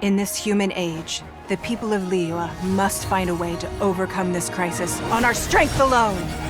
In this human age, the people of Liyue must find a way to overcome this crisis on our strength alone!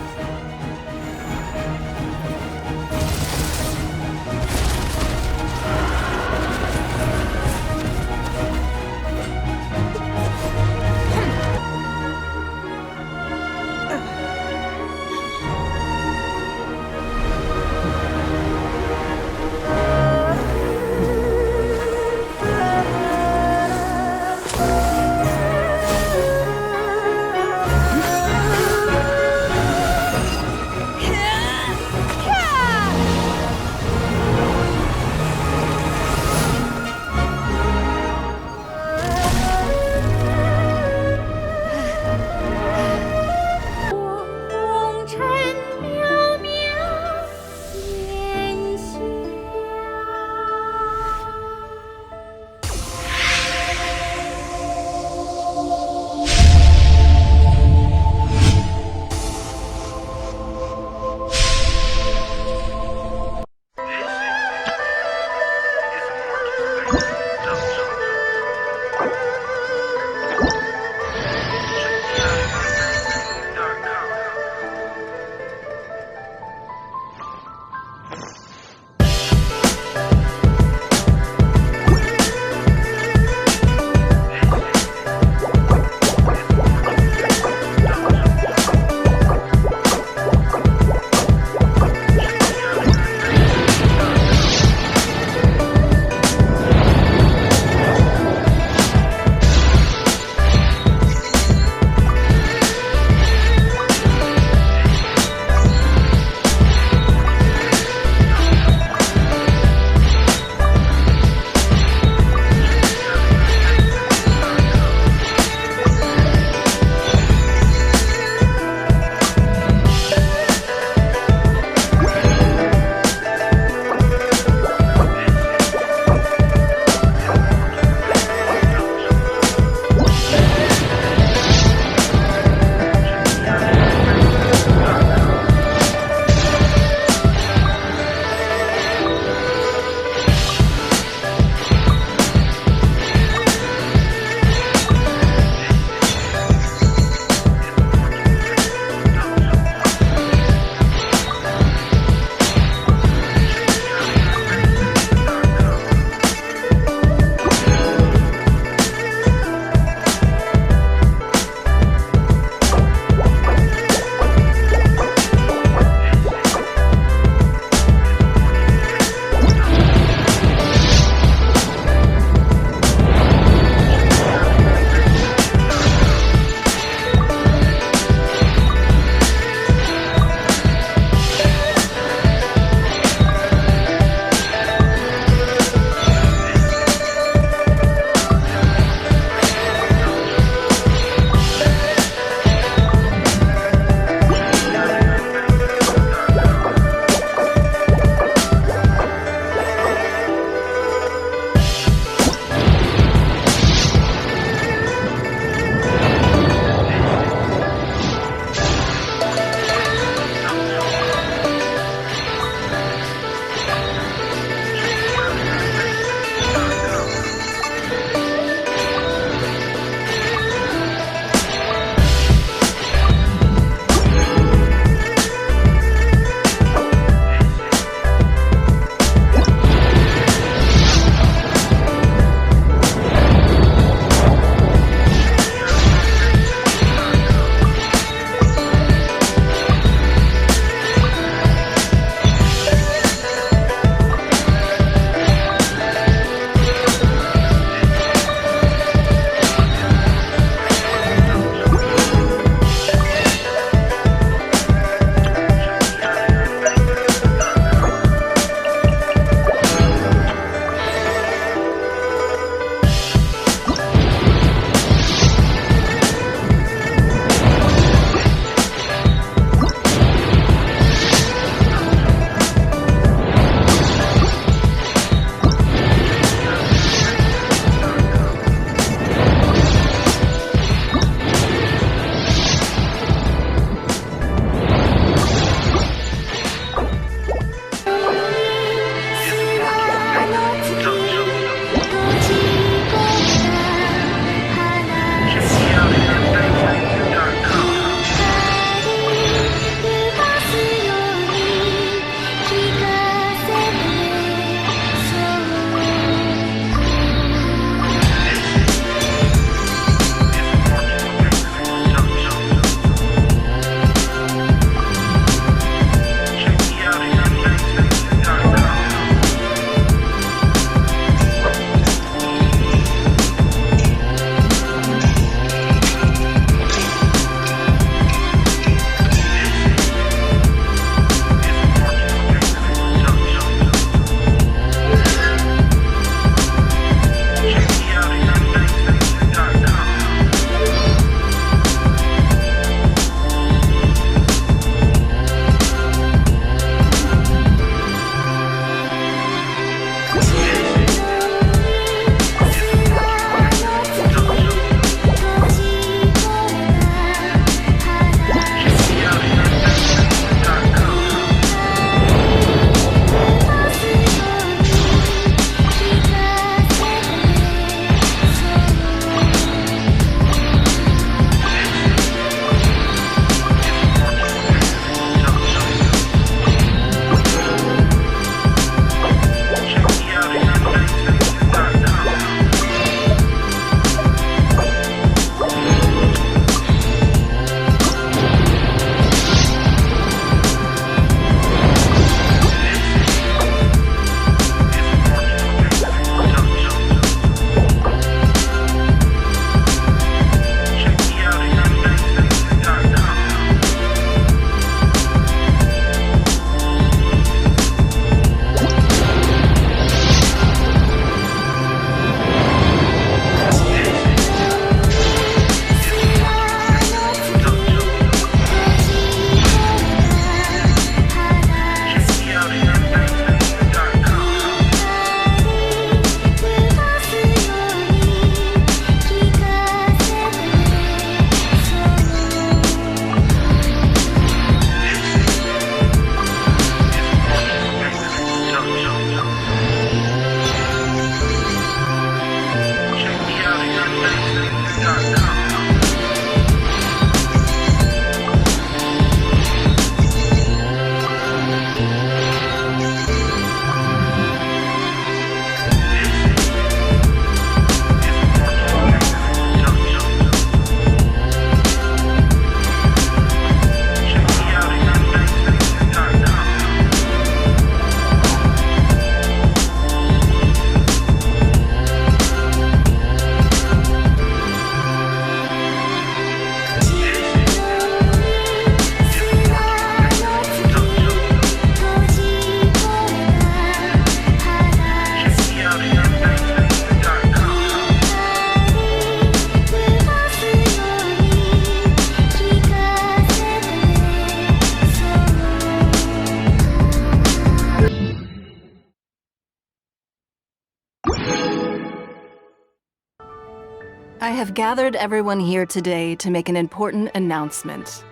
I have gathered everyone here today to make an important announcement.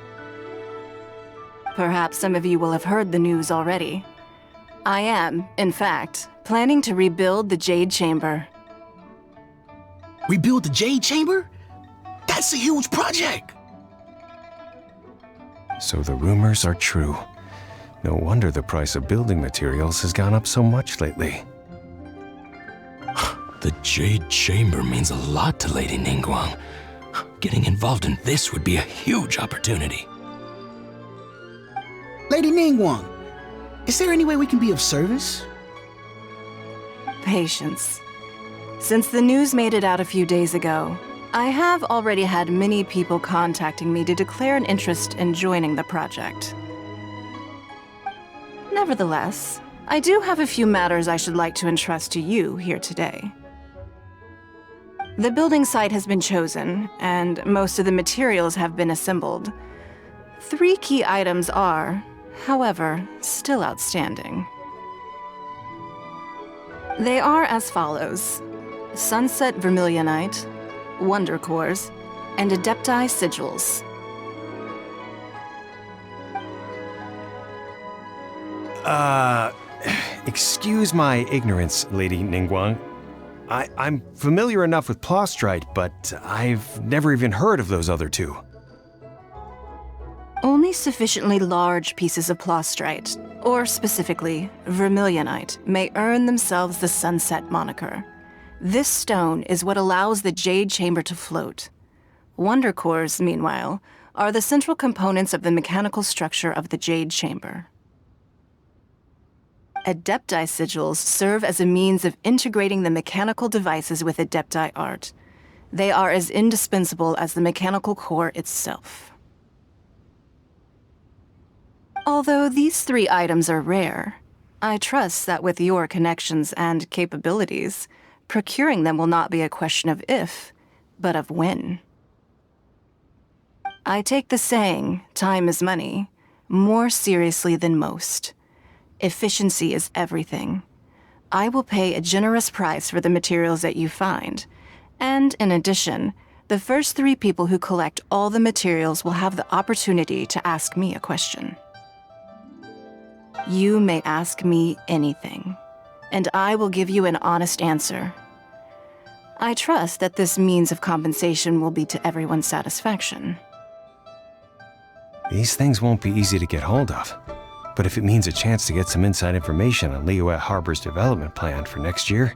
Perhaps some of you will have heard the news already. I am, in fact, planning to rebuild the Jade Chamber. Rebuild the Jade Chamber? That's a huge project! So the rumors are true. No wonder the price of building materials has gone up so much lately. The Jade Chamber means a lot to Lady Ningguang. Getting involved in this would be a huge opportunity. Lady Ningguang, is there any way we can be of service? Patience. Since the news made it out a few days ago, I have already had many people contacting me to declare an interest in joining the project. Nevertheless, I do have a few matters I should like to entrust to you here today. The building site has been chosen, and most of the materials have been assembled. 3 key items are, however, still outstanding. They are as follows: Sunset Vermilionite, Wonder Cores, and Adepti Sigils. Excuse my ignorance, Lady Ningguang. I'm familiar enough with Plostrite, but I've never even heard of those other 2. Only sufficiently large pieces of Plostrite, or specifically Vermilionite, may earn themselves the Sunset moniker. This stone is what allows the Jade Chamber to float. Wonder Cores, meanwhile, are the central components of the mechanical structure of the Jade Chamber. Adepti Sigils serve as a means of integrating the mechanical devices with Adepti art. They are as indispensable as the mechanical core itself. Although these 3 items are rare, I trust that with your connections and capabilities, procuring them will not be a question of if, but of when. I take the saying, time is money, more seriously than most. Efficiency is everything. I will pay a generous price for the materials that you find, and in addition, the first 3 people who collect all the materials will have the opportunity to ask me a question. You may ask me anything, and I will give you an honest answer. I trust that this means of compensation will be to everyone's satisfaction. These things won't be easy to get hold of. But if it means a chance to get some inside information on Liyue Harbor's development plan for next year...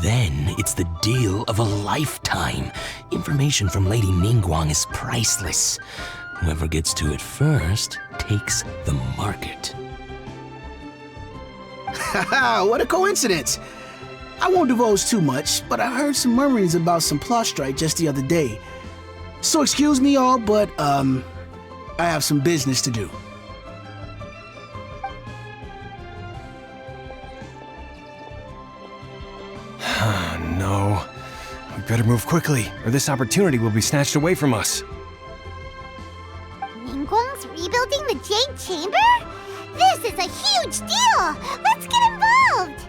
Then it's the deal of a lifetime. Information from Lady Ningguang is priceless. Whoever gets to it first takes the market. Haha, what a coincidence! I won't divulge too much, but I heard some murmurings about some Plostrite just the other day. So excuse me all, but I have some business to do. No. We better move quickly, or this opportunity will be snatched away from us. Ningguang's rebuilding the Jade Chamber? This is a huge deal! Let's get involved!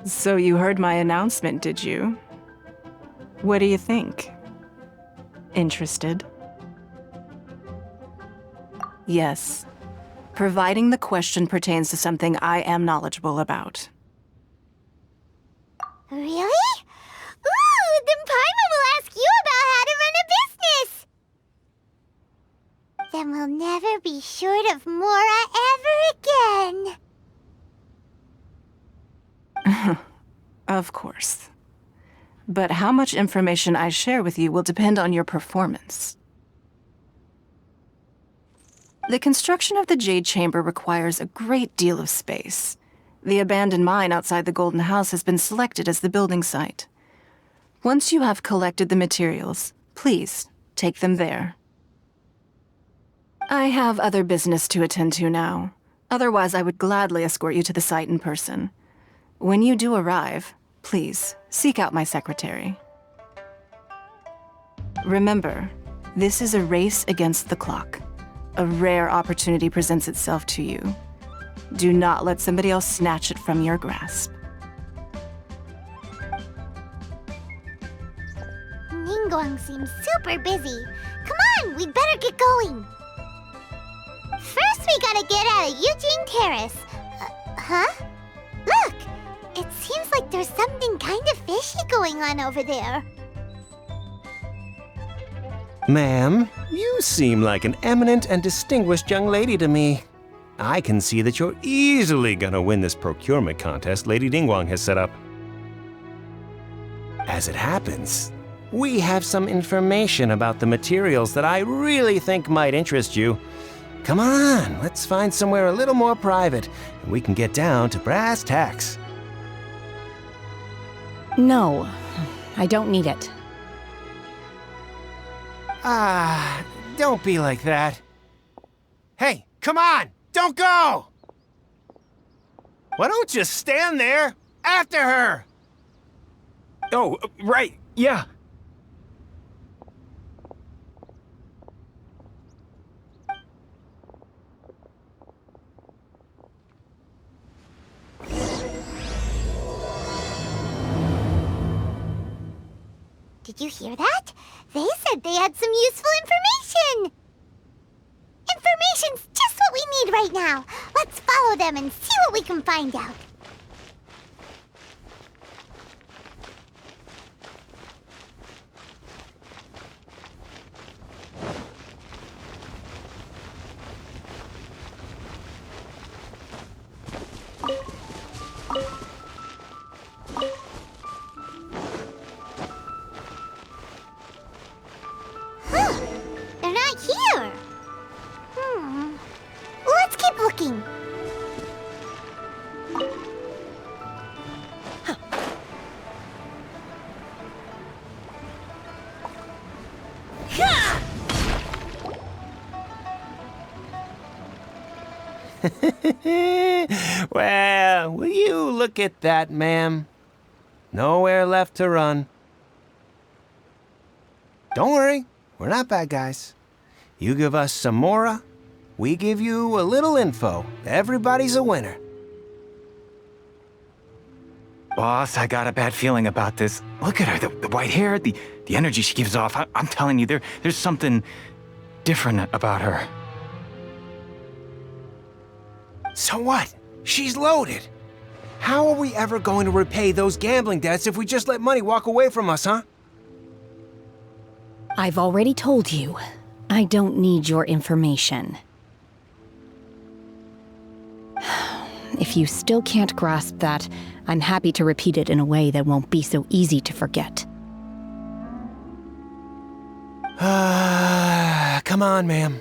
So you heard my announcement, did you? What do you think? Interested? Yes. Providing the question pertains to something I am knowledgeable about. Really? Ooh, then Paimon will ask you about how to run a business! Then we'll never be short of Mora ever again. Of course. But how much information I share with you will depend on your performance. The construction of the Jade Chamber requires a great deal of space. The abandoned mine outside the Golden House has been selected as the building site. Once you have collected the materials, please take them there. I have other business to attend to now. Otherwise, I would gladly escort you to the site in person. When you do arrive, please seek out my secretary. Remember, this is a race against the clock. A rare opportunity presents itself to you. Do not let somebody else snatch it from your grasp. Ningguang seems super busy. Come on, we'd better get going. First, we gotta get out of Eugene Terrace. Huh? Look! It seems like there's something kind of fishy going on over there. Ma'am, you seem like an eminent and distinguished young lady to me. I can see that you're easily gonna win this procurement contest Lady Ningguang has set up. As it happens, we have some information about the materials that I really think might interest you. Come on, let's find somewhere a little more private, and we can get down to brass tacks. No, I don't need it. Don't be like that. Hey, come on! Don't go! Why don't you stand there? After her! Oh, right, yeah. Did you hear that? They said they had some useful information! Information's just what we need right now. Let's follow them and see what we can find out. They're not here. Let's keep looking. Well, will you look at that, ma'am? Nowhere left to run. Don't worry, we're not bad guys. You give us some mora, we give you a little info. Everybody's a winner. Boss, I got a bad feeling about this. Look at her, the white hair, the energy she gives off. I'm telling you, there's something different about her. So what? She's loaded. How are we ever going to repay those gambling debts if we just let money walk away from us, huh? I've already told you, I don't need your information. If you still can't grasp that, I'm happy to repeat it in a way that won't be so easy to forget. Come on, ma'am.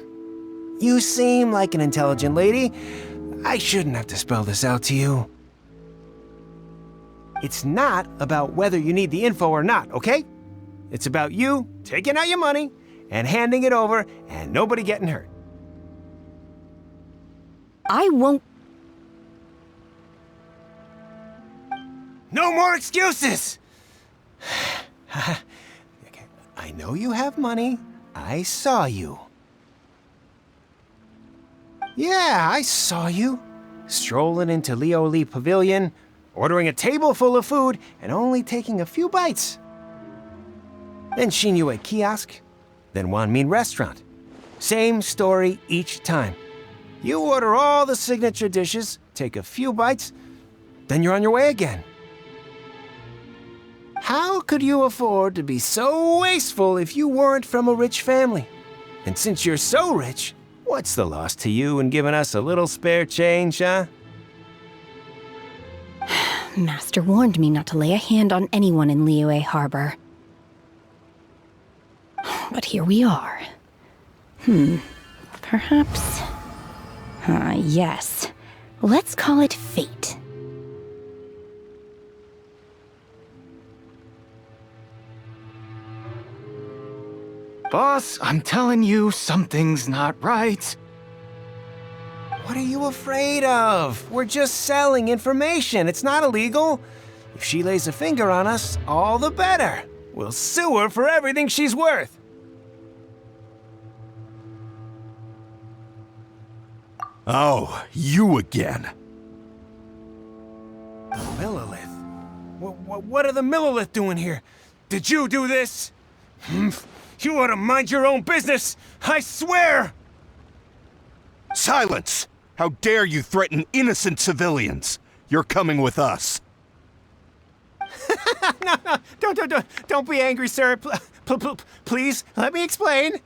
You seem like an intelligent lady. I shouldn't have to spell this out to you. It's not about whether you need the info or not, okay? It's about you taking out your money and handing it over and nobody getting hurt. I won't. No more excuses! Okay, I know you have money. I saw you. Yeah, I saw you. Strolling into Leo Lee Pavilion, ordering a table full of food, and only taking a few bites. Then Shenhe Kiosk, then Wanmin Restaurant. Same story each time. You order all the signature dishes, take a few bites, then you're on your way again. How could you afford to be so wasteful if you weren't from a rich family? And since you're so rich, what's the loss to you in giving us a little spare change, huh? Master warned me not to lay a hand on anyone in Liyue Harbor. But here we are. Perhaps... yes. Let's call it fate. Boss, I'm telling you, something's not right. What are you afraid of? We're just selling information. It's not illegal. If she lays a finger on us, all the better. We'll sue her for everything she's worth. Oh, you again. Millilith? What are the Millilith doing here? Did you do this? You ought to mind your own business! I swear! Silence! How dare you threaten innocent civilians? You're coming with us. No, don't be angry, sir. Please, let me explain.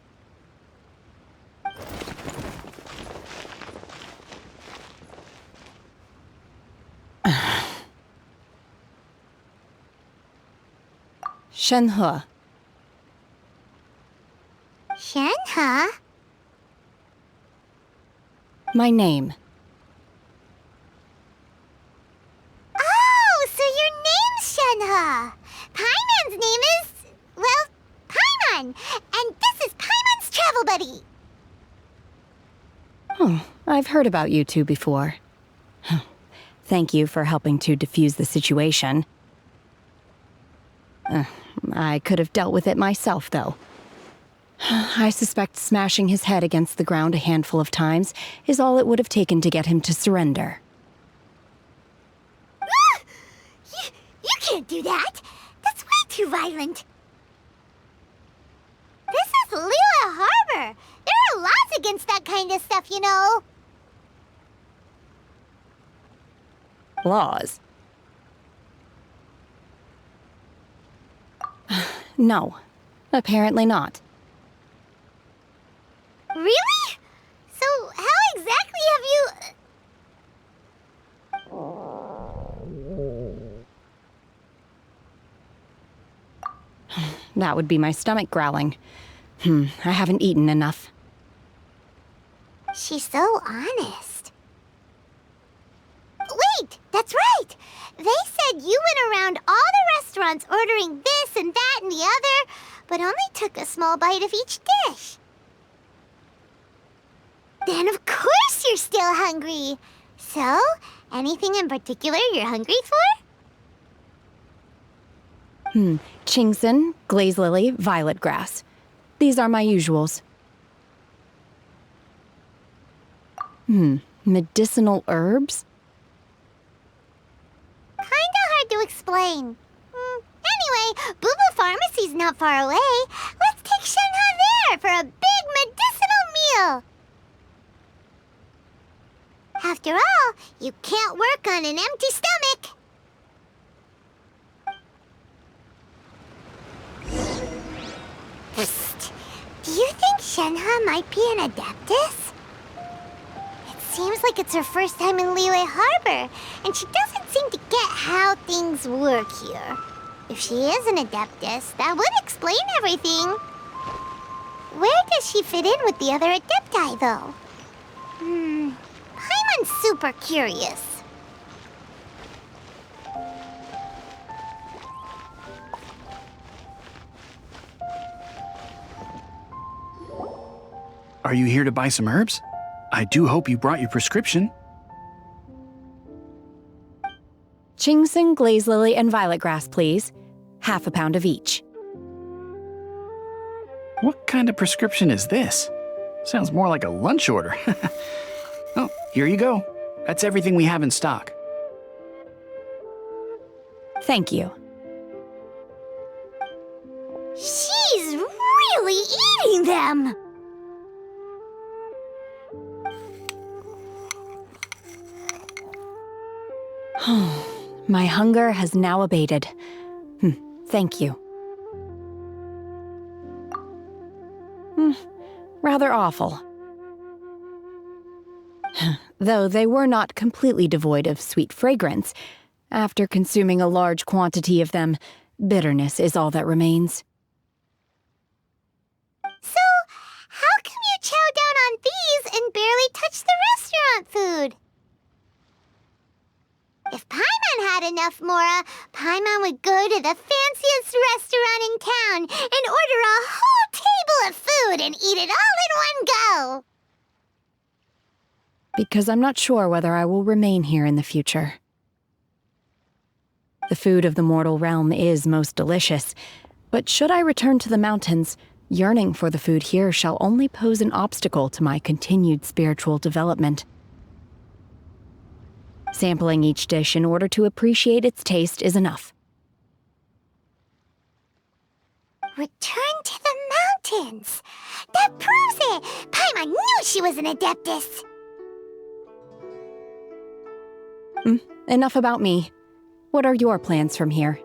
Shenhe. Shenhe? My name. Oh, so your name's Shenhe. Paimon's name is, well, Paimon. And this is Paimon's travel buddy. Oh, I've heard about you two before. Thank you for helping to defuse the situation. I could have dealt with it myself, though. I suspect smashing his head against the ground a handful of times is all it would have taken to get him to surrender. You can't do that. That's way too violent. This is Liyue Harbor. There are laws against that kind of stuff, you know. Laws? No, apparently not. Really? So how exactly have you... That would be my stomach growling. I haven't eaten enough. She's so honest. Wait, that's right! They said you went around all the restaurants ordering this and that and the other, but only took a small bite of each dish. Then of course you're still hungry. So, anything in particular you're hungry for? Chingson, glaze lily, violet grass. These are my usuals. Medicinal herbs? Kinda hard to explain. Anyway, Booba Pharmacy's not far away. Let's take Shenhe there for a big medicinal meal. After all, you can't work on an empty stomach. Psst. Do you think Shenhe might be an Adeptus? It seems like it's her first time in Liyue Harbor, and she doesn't seem to get how things work here. If she is an Adeptus, that would explain everything. Where does she fit in with the other Adepti, though? Paimon's super curious. Are you here to buy some herbs? I do hope you brought your prescription. Chingson, glaze lily, and violet grass, please. Half a pound of each. What kind of prescription is this? Sounds more like a lunch order. Oh, here you go. That's everything we have in stock. Thank you. She's really eating them! My hunger has now abated. Thank you. Rather awful. Though they were not completely devoid of sweet fragrance, after consuming a large quantity of them, bitterness is all that remains. So, how come you chow down on these and barely touch the restaurant food? If Paimon had enough mora, Paimon would go to the fanciest restaurant in town and order a whole table of food and eat it all in one go. Because I'm not sure whether I will remain here in the future. The food of the mortal realm is most delicious, but should I return to the mountains, yearning for the food here shall only pose an obstacle to my continued spiritual development. Sampling each dish in order to appreciate its taste is enough. Return to the mountains. That proves it. Paimon knew she was an Adeptus. Enough about me. What are your plans from here?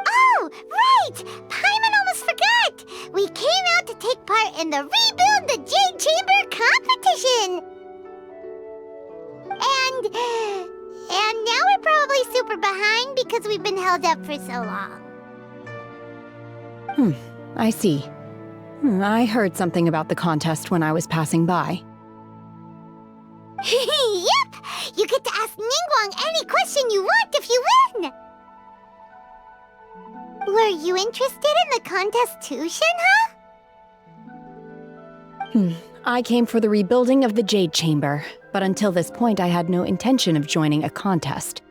Oh, right! Paimon almost forgot! We came out to take part in the Rebuild the Jade Chamber competition! And now we're probably super behind because we've been held up for so long. I see. I heard something about the contest when I was passing by. Yep! You get to ask Ningguang any question you want if you win! Were you interested in the contest too, Shenhe? I came for the rebuilding of the Jade Chamber, but until this point I had no intention of joining a contest.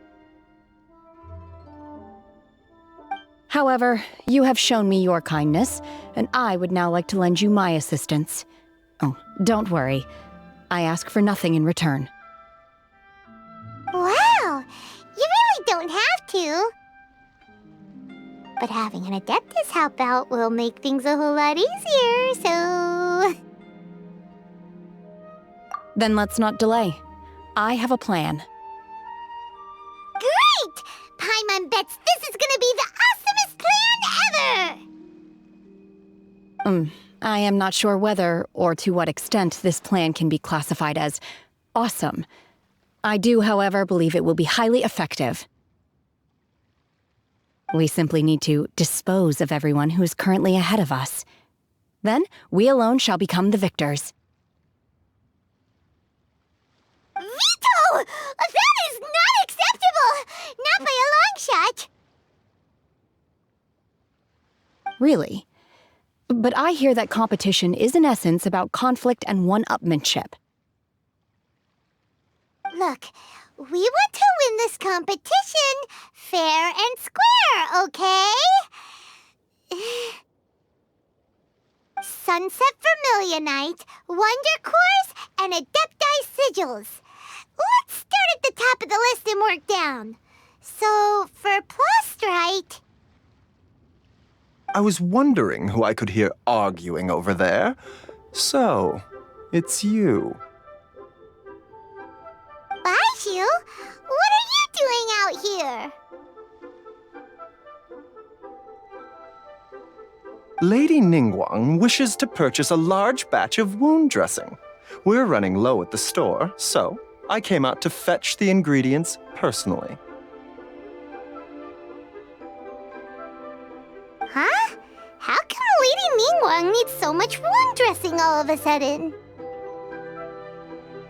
However, you have shown me your kindness, and I would now like to lend you my assistance. Oh, don't worry. I ask for nothing in return. Wow! You really don't have to. But having an Adeptus help out will make things a whole lot easier, so... Then let's not delay. I have a plan. Great! Paimon bets this is gonna be the awesomest plan ever! I am not sure whether or to what extent this plan can be classified as awesome. I do, however, believe it will be highly effective. We simply need to dispose of everyone who is currently ahead of us. Then, we alone shall become the victors. Vito! That is not acceptable! Not by a long shot! Really? But I hear that competition is in essence about conflict and one-upmanship. Look, we want to win this competition fair and square, okay? Sunset Vermilionite, Wonder Cores, and Adepti Sigils. Let's start at the top of the list and work down. So, for Plostrite... I was wondering who I could hear arguing over there. So, it's you. Baishu, what are you doing out here? Lady Ningguang wishes to purchase a large batch of wound dressing. We're running low at the store, so I came out to fetch the ingredients personally. Huh? How come Lady Ningguang needs so much wound dressing all of a sudden?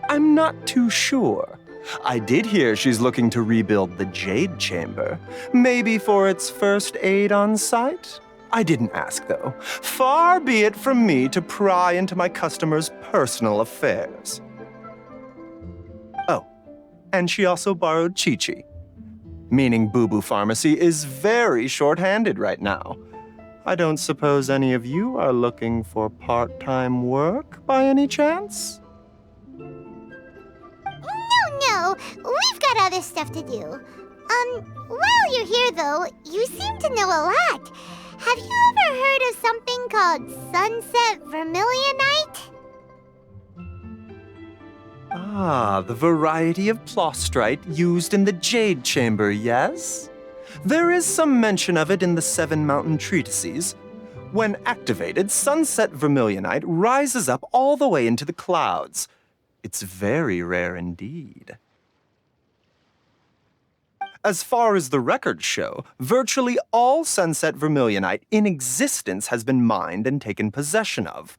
I'm not too sure. I did hear she's looking to rebuild the Jade Chamber. Maybe for its first aid on site? I didn't ask, though. Far be it from me to pry into my customers' personal affairs. Oh, and she also borrowed Chi-Chi. Meaning Boo Boo Pharmacy is very short-handed right now. I don't suppose any of you are looking for part-time work by any chance? No, we've got other stuff to do. While you're here though, you seem to know a lot. Have you ever heard of something called Sunset Vermilionite? Ah, the variety of plostrite used in the Jade Chamber, yes? There is some mention of it in the Seven Mountain Treatises. When activated, Sunset Vermilionite rises up all the way into the clouds. It's very rare indeed. As far as the records show, virtually all Sunset Vermilionite in existence has been mined and taken possession of.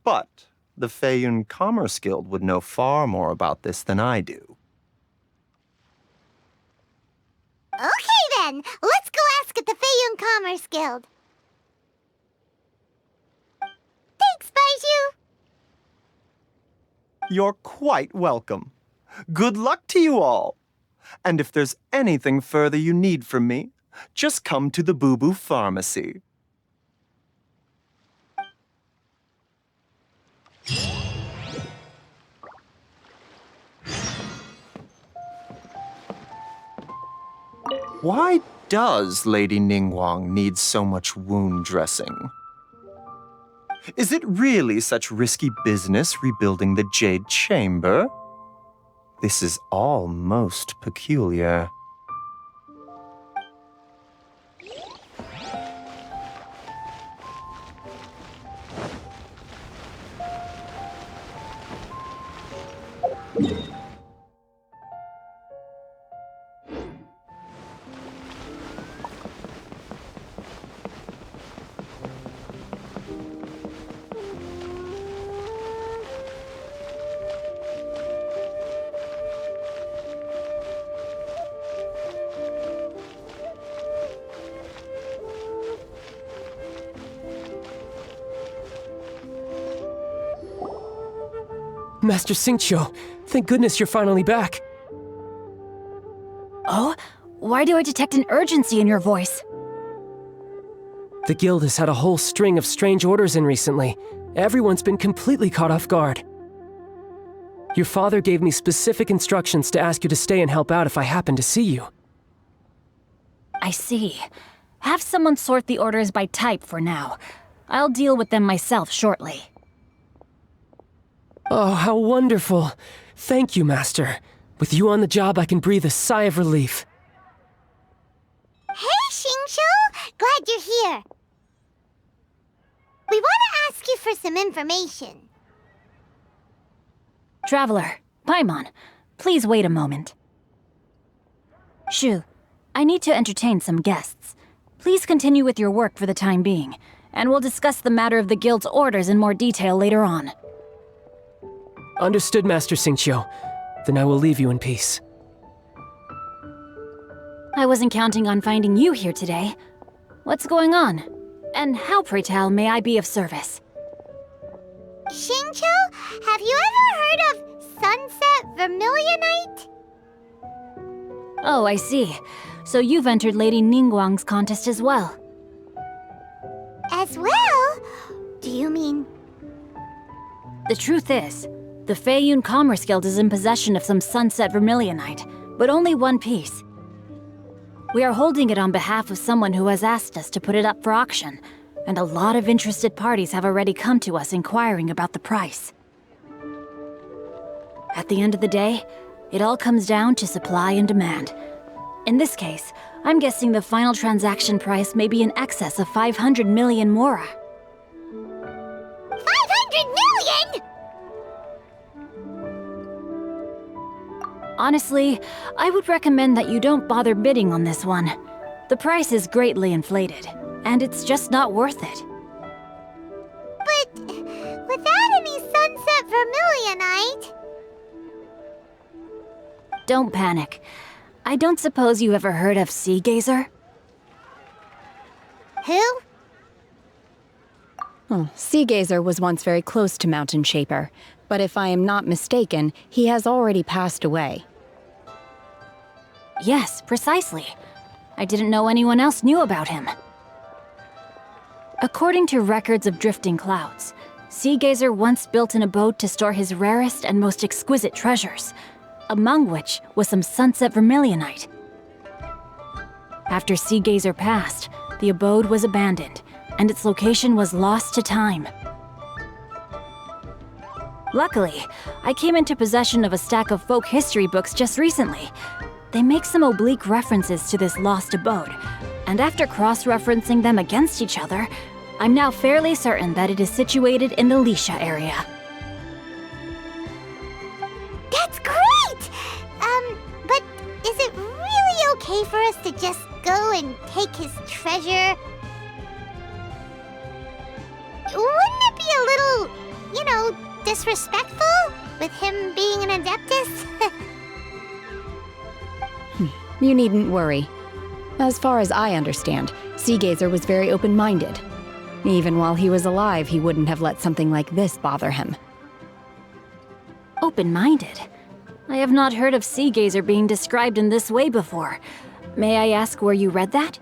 But the Feiyun Commerce Guild would know far more about this than I do. Okay then, let's go ask at the Feiyun Commerce Guild. Thanks, Baiju. You're quite welcome. Good luck to you all. And if there's anything further you need from me, just come to the Boo Boo Pharmacy. Why does Lady Ningguang need so much wound dressing? Is it really such risky business rebuilding the Jade Chamber? This is all most peculiar. Master Xingqiu, thank goodness you're finally back. Oh? Why do I detect an urgency in your voice? The guild has had a whole string of strange orders in recently. Everyone's been completely caught off guard. Your father gave me specific instructions to ask you to stay and help out if I happen to see you. I see. Have someone sort the orders by type for now. I'll deal with them myself shortly. Oh, how wonderful. Thank you, Master. With you on the job, I can breathe a sigh of relief. Hey, Xingqiu! Glad you're here. We want to ask you for some information. Traveler, Paimon, please wait a moment. Shu, I need to entertain some guests. Please continue with your work for the time being, and we'll discuss the matter of the guild's orders in more detail later on. Understood, Master Xingqiu. Then I will leave you in peace. I wasn't counting on finding you here today. What's going on? And how, pray tell, may I be of service? Xingqiu, have you ever heard of Sunset Vermilionite? Oh, I see. So you've entered Lady Ningguang's contest as well. As well? Do you mean... The truth is, the Feiyun Commerce Guild is in possession of some Sunset Vermilionite, but only one piece. We are holding it on behalf of someone who has asked us to put it up for auction, and a lot of interested parties have already come to us inquiring about the price. At the end of the day, it all comes down to supply and demand. In this case, I'm guessing the final transaction price may be in excess of 500 million mora. 500 million?! Honestly, I would recommend that you don't bother bidding on this one. The price is greatly inflated, and it's just not worth it. But without any Sunset Vermilionite... Don't panic. I don't suppose you ever heard of Sea Gazer? Who? Oh, Sea Gazer was once very close to Mountain Shaper, but if I am not mistaken, he has already passed away. Yes, precisely. I didn't know anyone else knew about him. According to records of drifting clouds, Sea Gazer once built an abode to store his rarest and most exquisite treasures, among which was some Sunset Vermilionite. After Sea Gazer passed, the abode was abandoned, and its location was lost to time. Luckily, I came into possession of a stack of folk history books just recently. They make some oblique references to this lost abode, and after cross-referencing them against each other, I'm now fairly certain that it is situated in the Lisha area. That's great! But is it really okay for us to just go and take his treasure? Wouldn't it be a little, disrespectful with him being an Adeptus? You needn't worry. As far as I understand, Sea Gazer was very open-minded. Even while he was alive, he wouldn't have let something like this bother him. Open-minded? I have not heard of Sea Gazer being described in this way before. May I ask where you read that?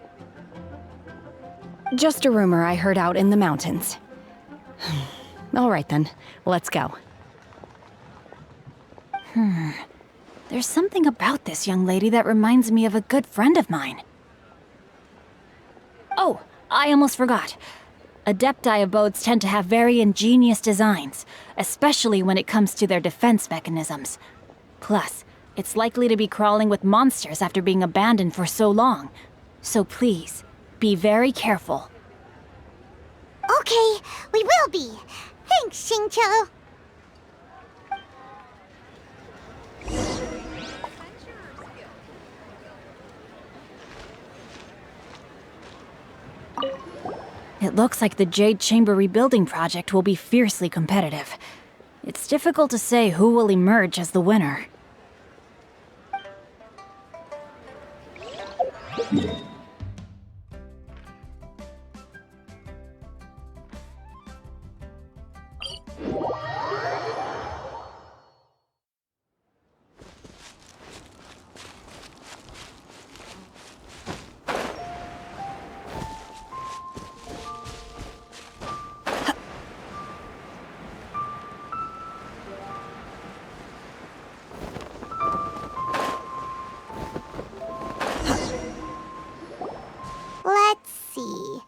Just a rumor I heard out in the mountains. All right then, let's go. There's something about this young lady that reminds me of a good friend of mine. Oh, I almost forgot. Adepti abodes tend to have very ingenious designs, especially when it comes to their defense mechanisms. Plus, it's likely to be crawling with monsters after being abandoned for so long. So please, be very careful. Okay, we will be. Thanks, Xingqiu. It looks like the Jade Chamber rebuilding project will be fiercely competitive. It's difficult to say who will emerge as the winner. Let's see.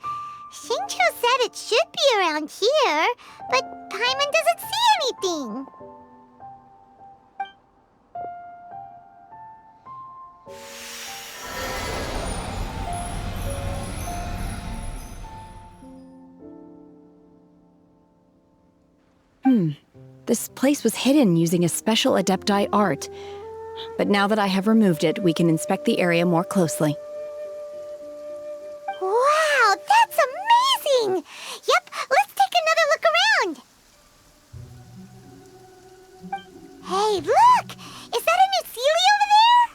Xingqiu said it should be around here, but Paimon doesn't see anything. This place was hidden using a special Adepti art. But now that I have removed it, we can inspect the area more closely. Wow, that's amazing! Yep, let's take another look around. Hey, look! Is that a new Sealy over there?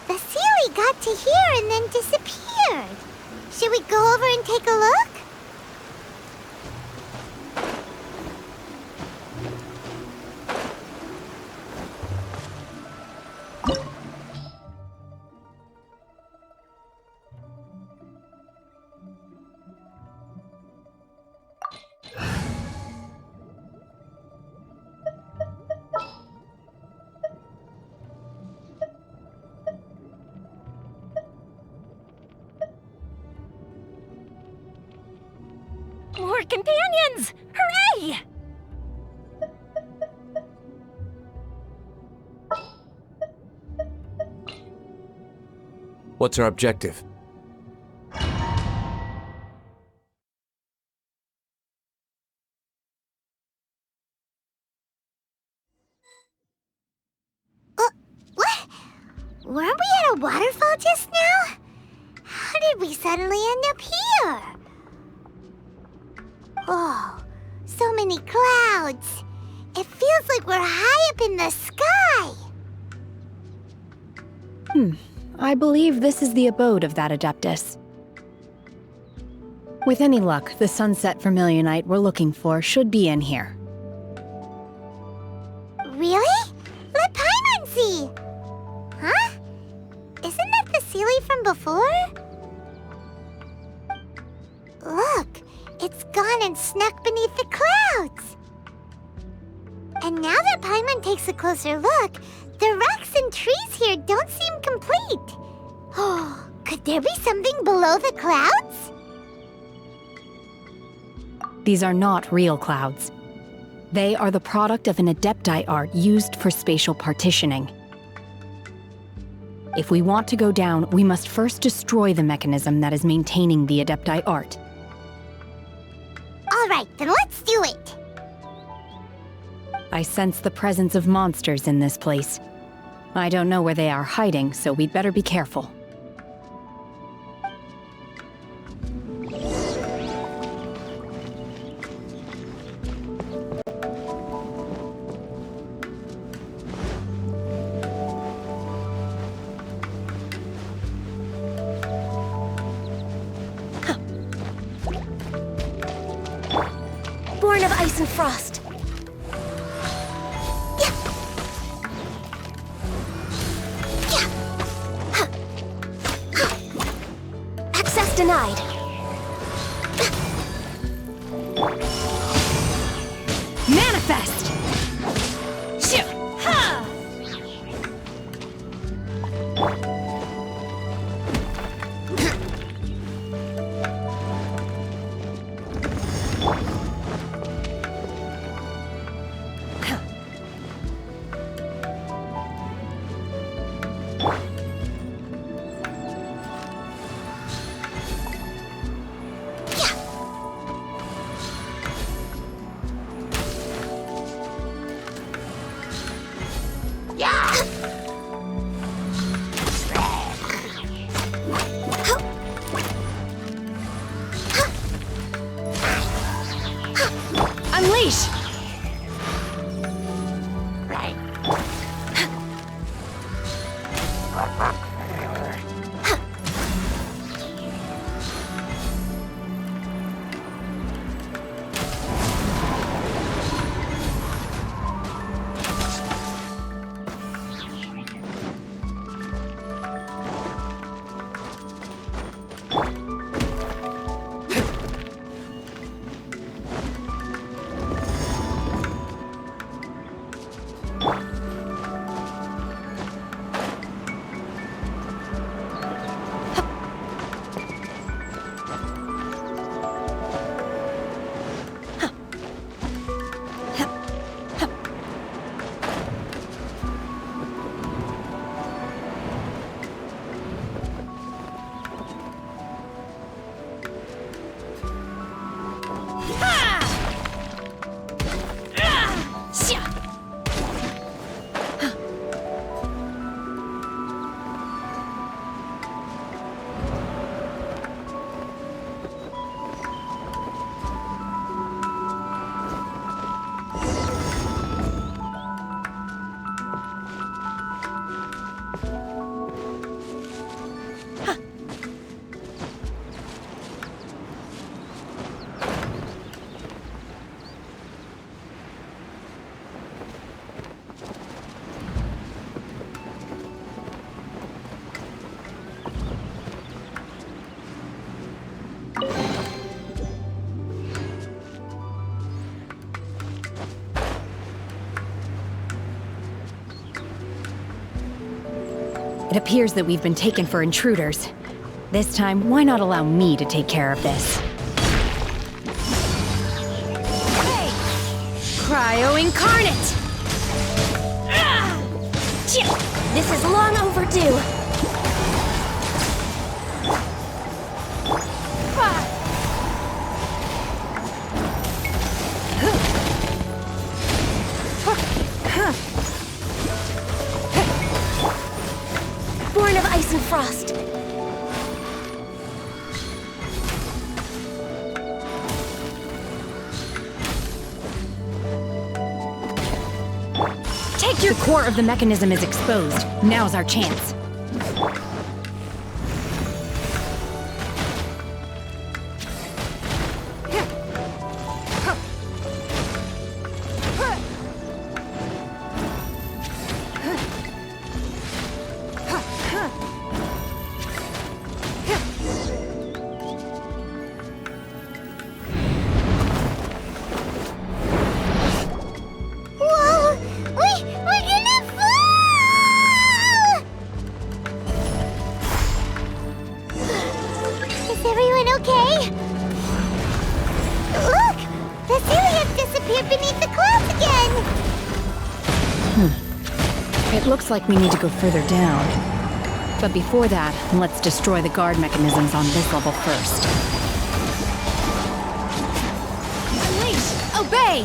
The Sealy got to here and then disappeared. Should we go over and take a look? More companions! Hooray! What's our objective? What? Weren't we at a waterfall just now? How did we suddenly end up here? Oh, so many clouds. It feels like we're high up in the sky. I believe this is the abode of that Adeptus. With any luck, the sunset vermilionite we're looking for should be in here. Really? Let Paimon see. Huh? Isn't that the Sealy from before? Look, it's gone and snuck beneath the clouds. And now that Paimon takes a closer look, the rocks and trees here don't seem complete. Oh, could there be something below the clouds? These are not real clouds. They are the product of an Adepti art used for spatial partitioning. If we want to go down, we must first destroy the mechanism that is maintaining the Adepti art. All right, then let's do it. I sense the presence of monsters in this place. I don't know where they are hiding, so we'd better be careful. Born of ice and frost. Access denied. Manifest! Unleash! It appears that we've been taken for intruders. This time, why not allow me to take care of this? Hey! Cryo Incarnate! This is long overdue. Born of ice and frost. Take your core of the mechanism is exposed. Now's our chance. Like we need to go further down. But before that, let's destroy the guard mechanisms on this level first. Unleash! Obey!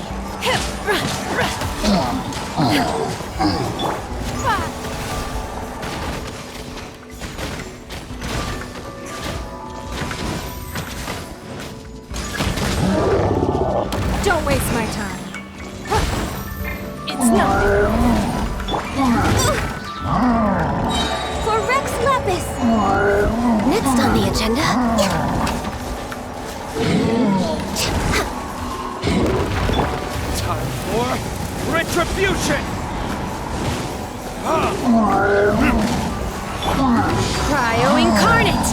Don't waste my time. It's nothing. For Rex Lapis! Next on the agenda. Retribution! Cryo Incarnate!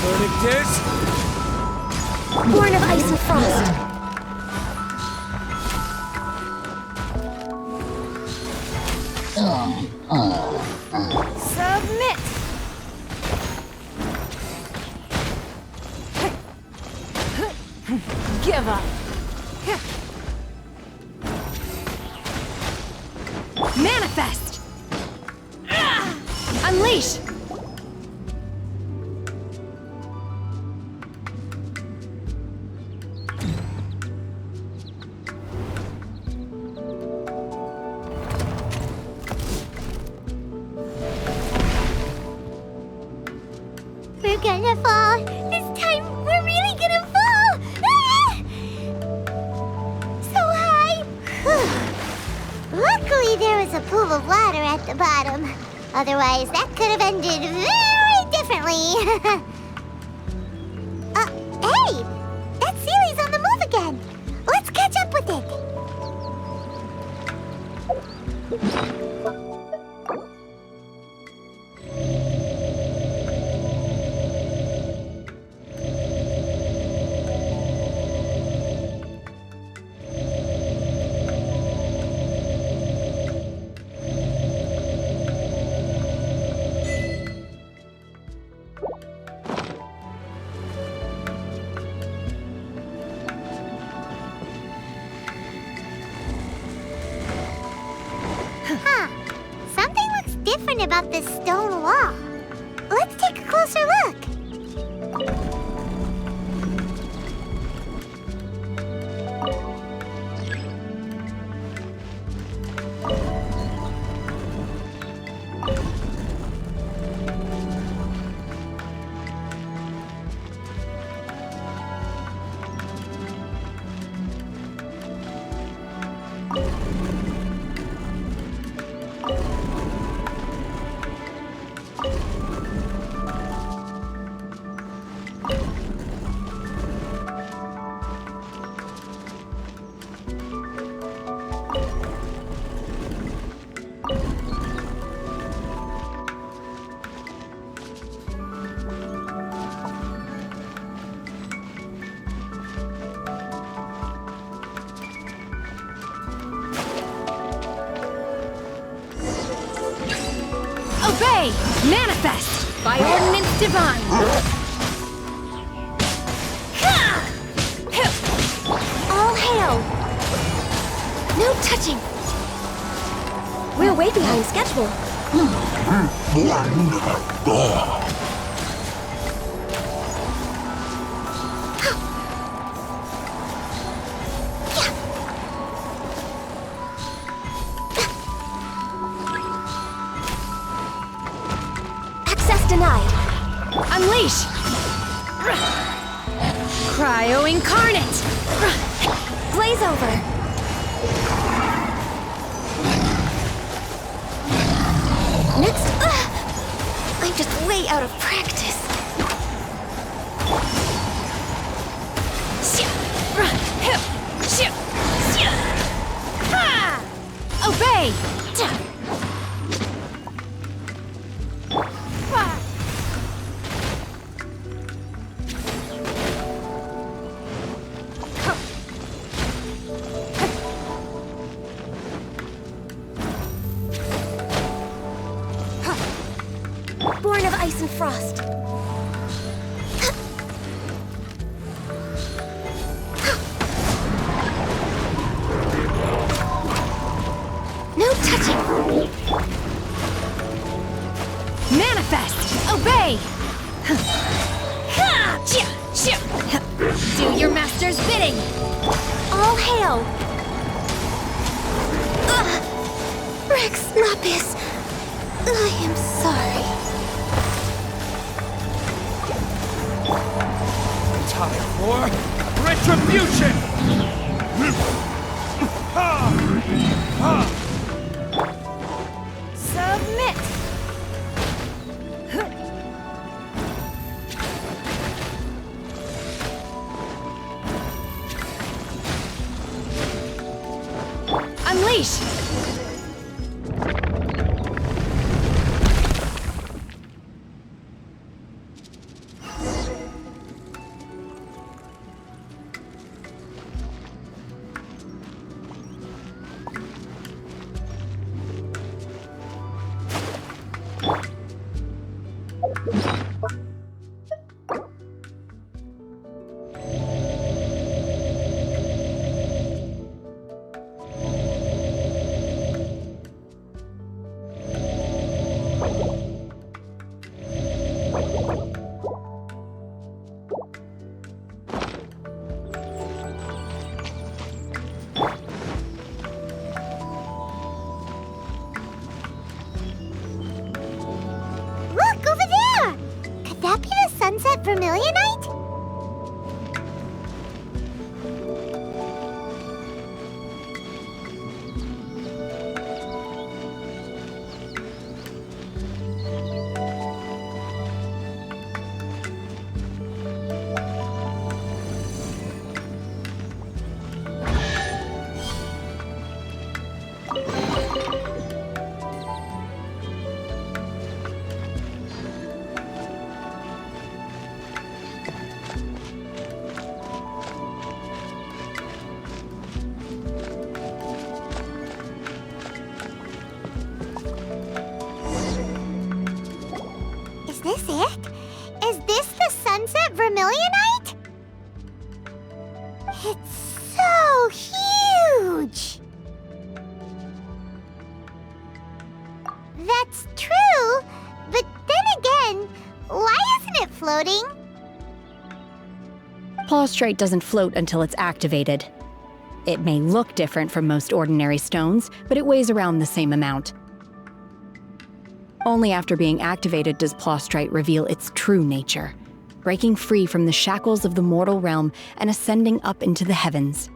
Verdict is... Born of ice and frost. Submit! Give up. Manifest! Unleash! We're gonna fall. This time, we're really gonna fall. Ah! So high. Luckily, there was a pool of water at the bottom. Otherwise, that could have ended very differently. Hey! That Sealy's on the move again. Let's catch up with it. Something looks different about this stone wall. Let's take a closer look. Obey! Manifest! By ordinance divine! All hail! No touching! We're way behind schedule. Access denied. Unleash! Cryo Incarnate! Blaze over. Next. I'm just way out of practice. Obey! Born of ice and frost. No touching. Manifest! Obey! Do your master's bidding! All hail. Rex Lapis. I am sorry. Time for retribution! Sheesh! Look, over there! Could that be the Sunset Vermilionite? Is this it? Is this the Sunset Vermilionite? It's so huge! That's true, but then again, why isn't it floating? Plaustrite doesn't float until it's activated. It may look different from most ordinary stones, but it weighs around the same amount. Only after being activated does Plaustrite reveal its true nature, breaking free from the shackles of the mortal realm and ascending up into the heavens.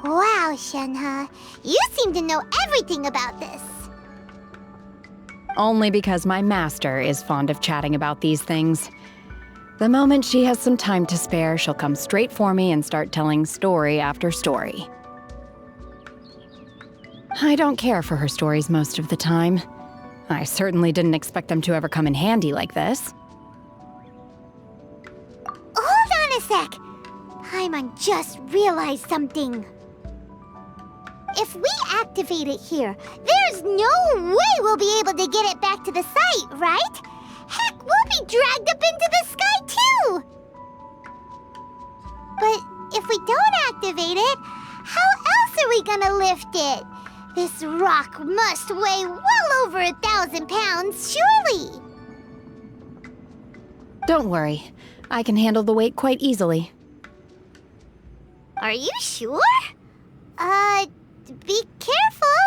Wow, Shenhe, you seem to know everything about this. Only because my master is fond of chatting about these things. The moment she has some time to spare, she'll come straight for me and start telling story after story. I don't care for her stories most of the time. I certainly didn't expect them to ever come in handy like this. Hold on a sec. Paimon just realized something. If we activate it here, there's no way we'll be able to get it back to the site, right? Heck, we'll be dragged up into the sky too! But if we don't activate it, how else are we gonna lift it? This rock must weigh well over 1,000 pounds, surely! Don't worry. I can handle the weight quite easily. Are you sure? Be careful!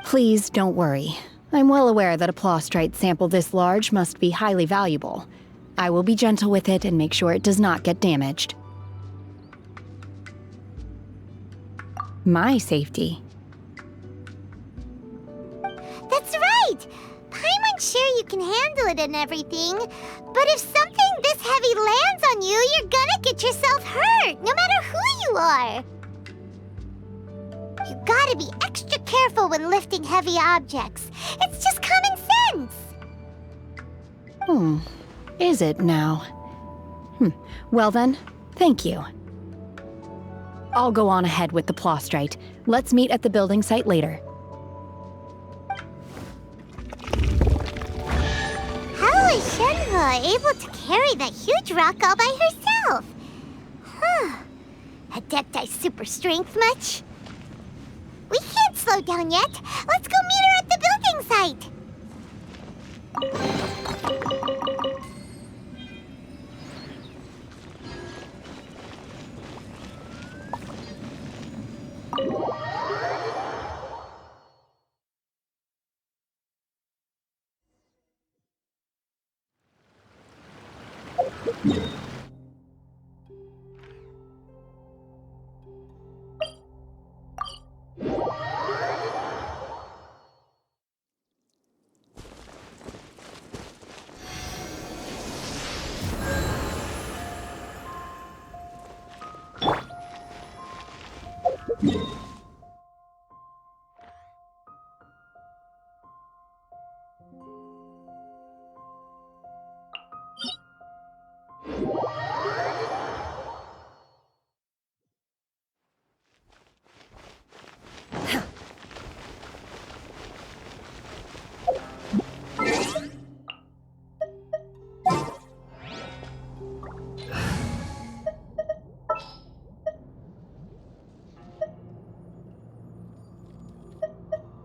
Please don't worry. I'm well aware that a Plaustrite sample this large must be highly valuable. I will be gentle with it and make sure it does not get damaged. My safety. That's right! Paimon's sure you can handle it and everything, but if something this heavy lands on you, you're gonna get yourself hurt, no matter who you are. You gotta be extra careful when lifting heavy objects. It's just common sense. Is it now? Well then, thank you. I'll go on ahead with the Plaustrite. Let's meet at the building site later. How is Shenhe able to carry that huge rock all by herself? Adepti super strength much? We can't slow down yet. Let's go meet her at the building site.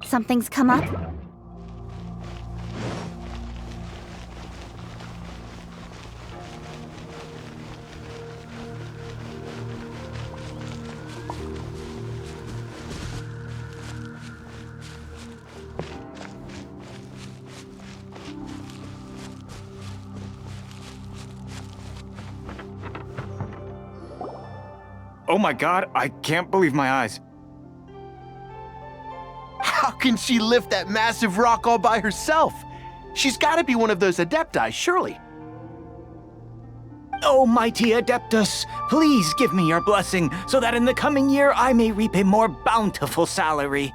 Something's come up? Oh my god, I can't believe my eyes. How can she lift that massive rock all by herself? She's gotta be one of those Adepti, surely. Oh, mighty Adeptus, please give me your blessing so that in the coming year I may reap a more bountiful salary.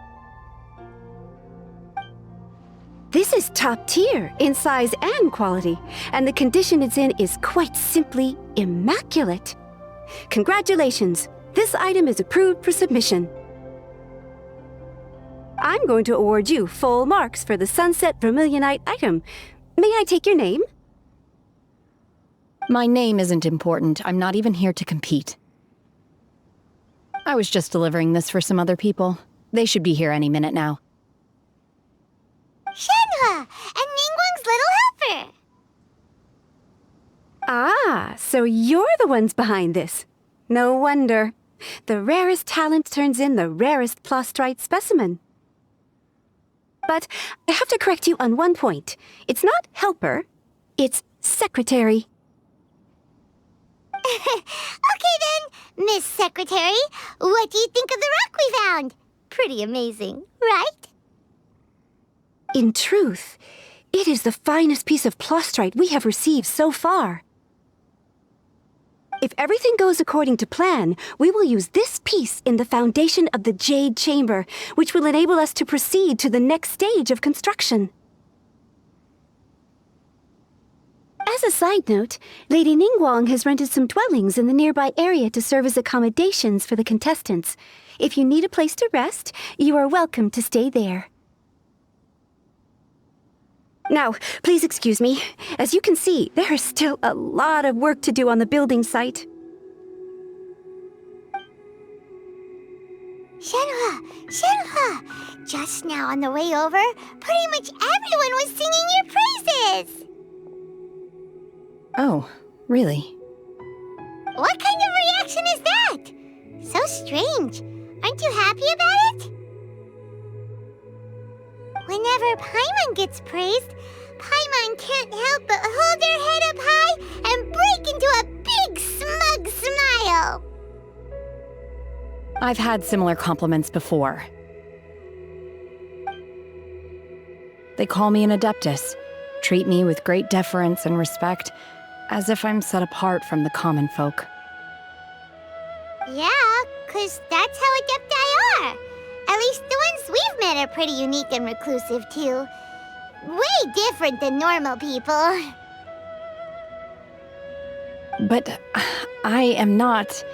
This is top tier in size and quality, and the condition it's in is quite simply immaculate. Congratulations, this item is approved for submission. I'm going to award you full marks for the Sunset Vermilionite item. May I take your name? My name isn't important. I'm not even here to compete. I was just delivering this for some other people. They should be here any minute now. Shenhe! And Ningguang's little helper! Ah, so you're the ones behind this. No wonder. The rarest talent turns in the rarest plastrite specimen. But I have to correct you on one point. It's not helper, it's secretary. Okay then, Miss Secretary, what do you think of the rock we found? Pretty amazing, right? In truth, it is the finest piece of plastrite we have received so far. If everything goes according to plan, we will use this piece in the foundation of the Jade Chamber, which will enable us to proceed to the next stage of construction. As a side note, Lady Ningguang has rented some dwellings in the nearby area to serve as accommodations for the contestants. If you need a place to rest, you are welcome to stay there. Now, please excuse me. As you can see, there is still a lot of work to do on the building site. Shenhe! Just now on the way over, pretty much everyone was singing your praises! Oh, really? What kind of reaction is that? So strange. Aren't you happy about it? Whenever Paimon gets praised, Paimon can't help but hold her head up high and break into a big smug smile. I've had similar compliments before. They call me an Adeptus, treat me with great deference and respect, as if I'm set apart from the common folk. Yeah, 'cause that's how Adepti are. At least the ones we've met are pretty unique and reclusive, too. Way different than normal people. But I am not...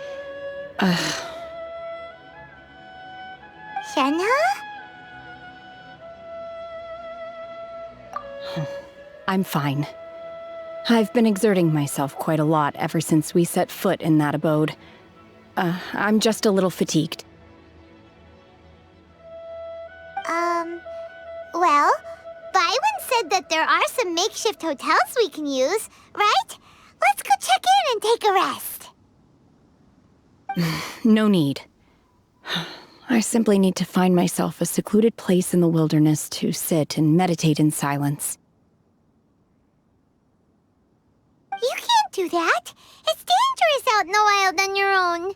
Shenhe? I'm fine. I've been exerting myself quite a lot ever since we set foot in that abode. I'm just a little fatigued. Well, Byron said that there are some makeshift hotels we can use, right? Let's go check in and take a rest. No need. I simply need to find myself a secluded place in the wilderness to sit and meditate in silence. You can't do that. It's dangerous out in the wild on your own.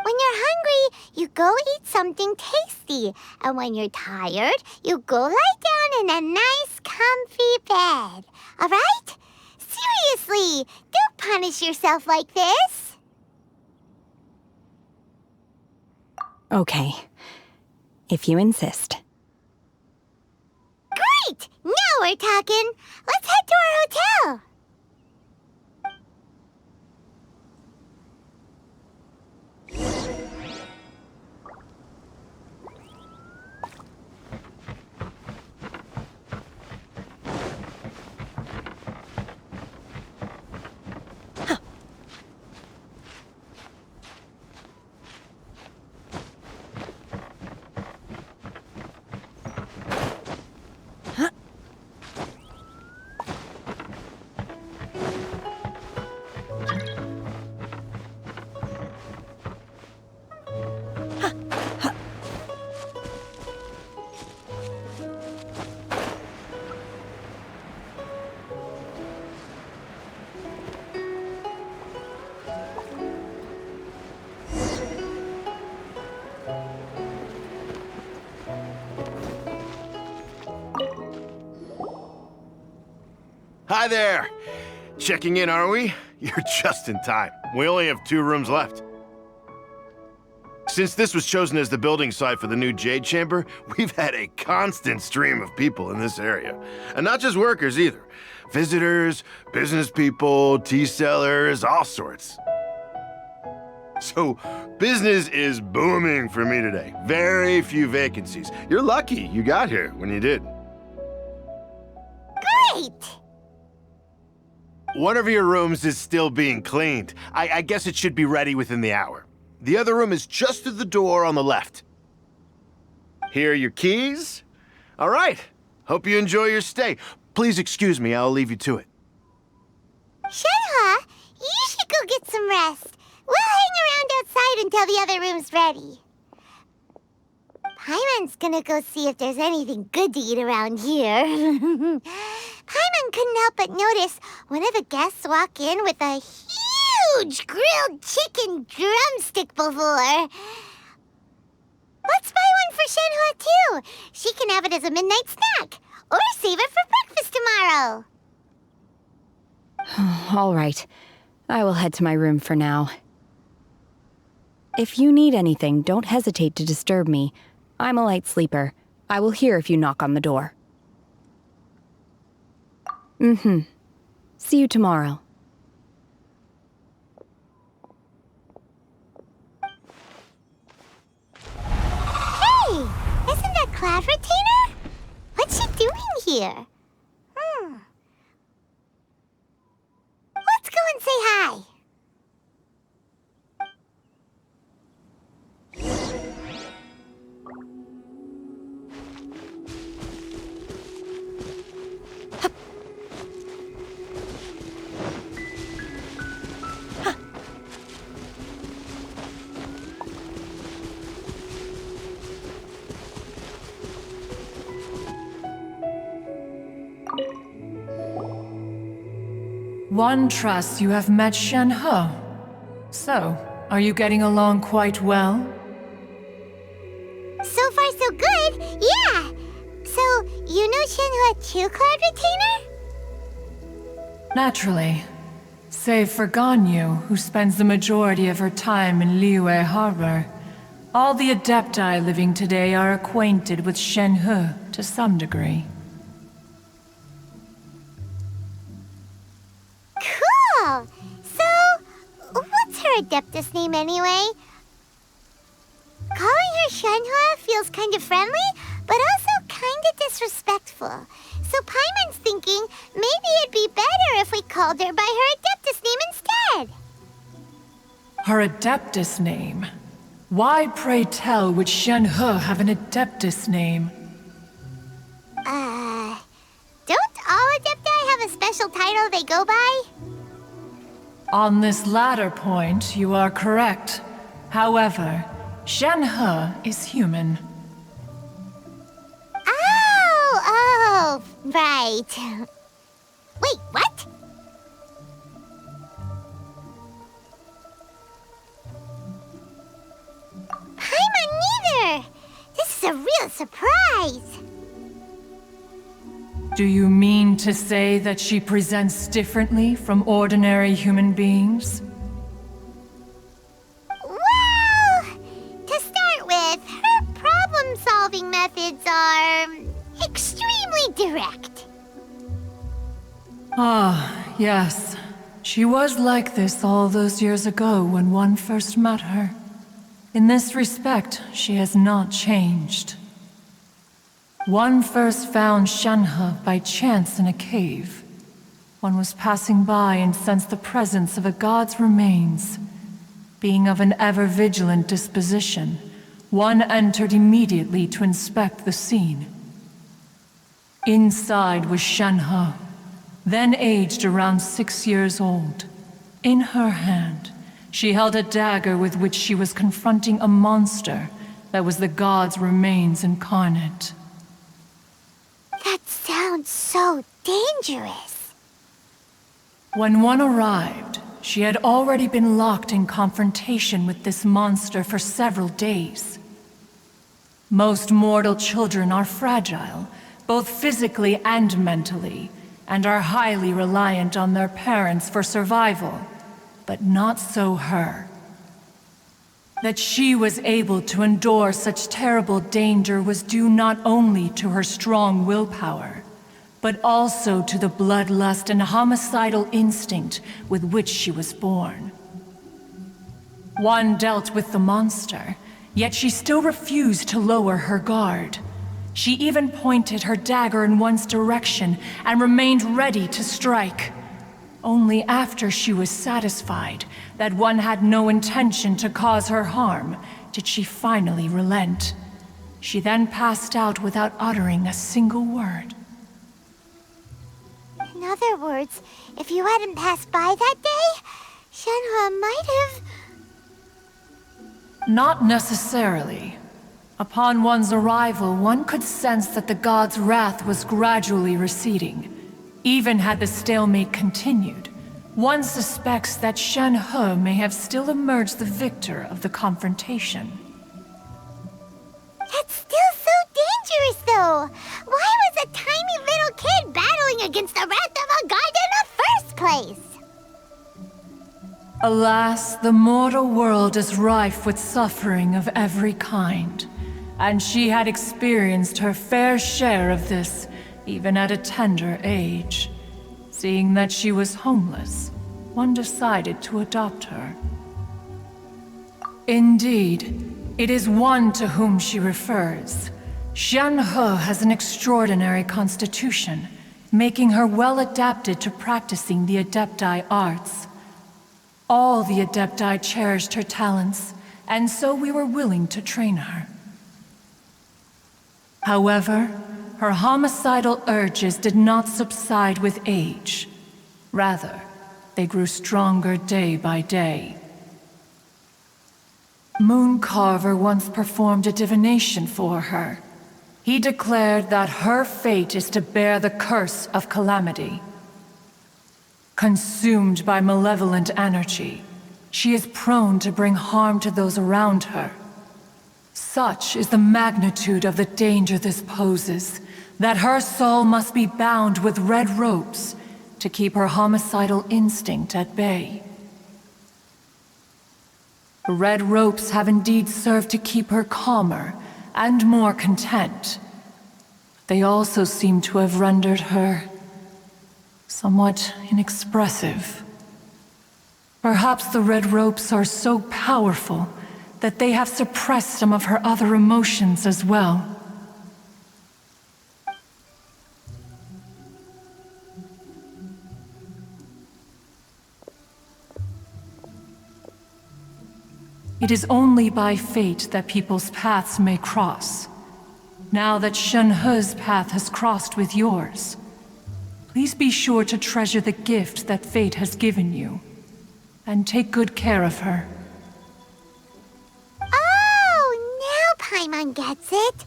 When you're hungry, you go eat something tasty. And when you're tired, you go lie down in a nice, comfy bed. All right? Seriously, don't punish yourself like this. Okay. If you insist. Great! Now we're talking. Let's head to our hotel. Hi there! Checking in, are we? You're just in time. We only have 2 rooms left. Since this was chosen as the building site for the new Jade Chamber, we've had a constant stream of people in this area. And not just workers either. Visitors, business people, tea sellers, all sorts. So, business is booming for me today. Very few vacancies. You're lucky you got here when you did. Great! One of your rooms is still being cleaned. I guess it should be ready within the hour. The other room is just through the door on the left. Here are your keys. All right. Hope you enjoy your stay. Please excuse me, I'll leave you to it. Shenhe, you should go get some rest. We'll hang around outside until the other room's ready. Paimon's gonna go see if there's anything good to eat around here. Paimon couldn't help but notice one of the guests walk in with a huge grilled chicken drumstick before. Let's buy one for Shenhe too. She can have it as a midnight snack, or save it for breakfast tomorrow. All right. I will head to my room for now. If you need anything, don't hesitate to disturb me. I'm a light sleeper. I will hear if you knock on the door. See you tomorrow. Hey! Isn't that Cloud Retainer? What's she doing here? Let's go and say hi. One trusts you have met Shenhe. So, are you getting along quite well? So far, so good. Yeah. So, you know Shenhe too, Cloud Retainer? Naturally. Save for Ganyu, who spends the majority of her time in Liyue Harbor. All the Adepti living today are acquainted with Shenhe to some degree. Cool! So, what's her Adeptus name anyway? Calling her Shenhe feels kind of friendly, but also kind of disrespectful. So Paimon's thinking maybe it'd be better if we called her by her Adeptus name instead. Her Adeptus name? Why, pray tell, would Shenhe have an Adeptus name? Don't all Adepti have a special title they go by? On this latter point, you are correct. However, Shenhe is human. Oh, right. Wait, what? Paimon neither! This is a real surprise! Do you mean to say that she presents differently from ordinary human beings? Well, to start with, problem-solving methods are extremely direct. Ah, yes. She was like this all those years ago when one first met her. In this respect, she has not changed. One first found Shenhe by chance in a cave. One was passing by and sensed the presence of a god's remains. Being of an ever-vigilant disposition, one entered immediately to inspect the scene. Inside was Shenhe, then aged around 6 years old. In her hand, she held a dagger with which she was confronting a monster that was the god's remains incarnate. That sounds so dangerous. When one arrived, she had already been locked in confrontation with this monster for several days. Most mortal children are fragile, both physically and mentally, and are highly reliant on their parents for survival, but not so her. That she was able to endure such terrible danger was due not only to her strong willpower, but also to the bloodlust and homicidal instinct with which she was born. One dealt with the monster, yet she still refused to lower her guard. She even pointed her dagger in one's direction and remained ready to strike. Only after she was satisfied that one had no intention to cause her harm did she finally relent. She then passed out without uttering a single word. In other words, if you hadn't passed by that day, Shenhe might have... Not necessarily. Upon one's arrival, one could sense that the god's wrath was gradually receding. Even had the stalemate continued, one suspects that Shenhe may have still emerged the victor of the confrontation. That's still so dangerous, though! Why was a tiny little kid battling against the wrath of a god in the first place? Alas, the mortal world is rife with suffering of every kind, and she had experienced her fair share of this, even at a tender age. Seeing that she was homeless, one decided to adopt her. Indeed, it is one to whom she refers. Shenhe has an extraordinary constitution, making her well adapted to practicing the Adepti arts. All the Adepti cherished her talents, and so we were willing to train her. However, her homicidal urges did not subside with age. Rather, they grew stronger day by day. Mooncarver once performed a divination for her. He declared that her fate is to bear the curse of calamity. Consumed by malevolent energy, she is prone to bring harm to those around her. Such is the magnitude of the danger this poses, that her soul must be bound with red ropes to keep her homicidal instinct at bay. The red ropes have indeed served to keep her calmer and more content. They also seem to have rendered her somewhat inexpressive. Perhaps the red ropes are so powerful that they have suppressed some of her other emotions as well. It is only by fate that people's paths may cross. Now that Shenhe's path has crossed with yours, please be sure to treasure the gift that fate has given you, and take good care of her. Oh, now Paimon gets it.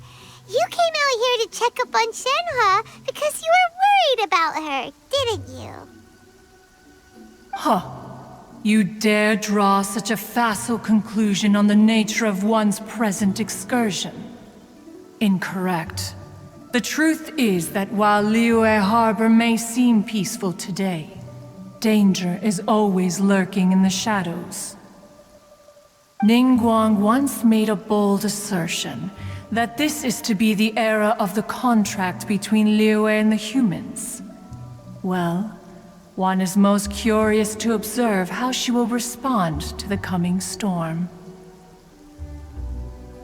You came out here to check up on Shenhe because you were worried about her, didn't you? Huh. You dare draw such a facile conclusion on the nature of one's present excursion? Incorrect. The truth is that while Liyue Harbor may seem peaceful today, danger is always lurking in the shadows. Ningguang once made a bold assertion that this is to be the era of the contract between Liyue and the humans. Well, one is most curious to observe how she will respond to the coming storm.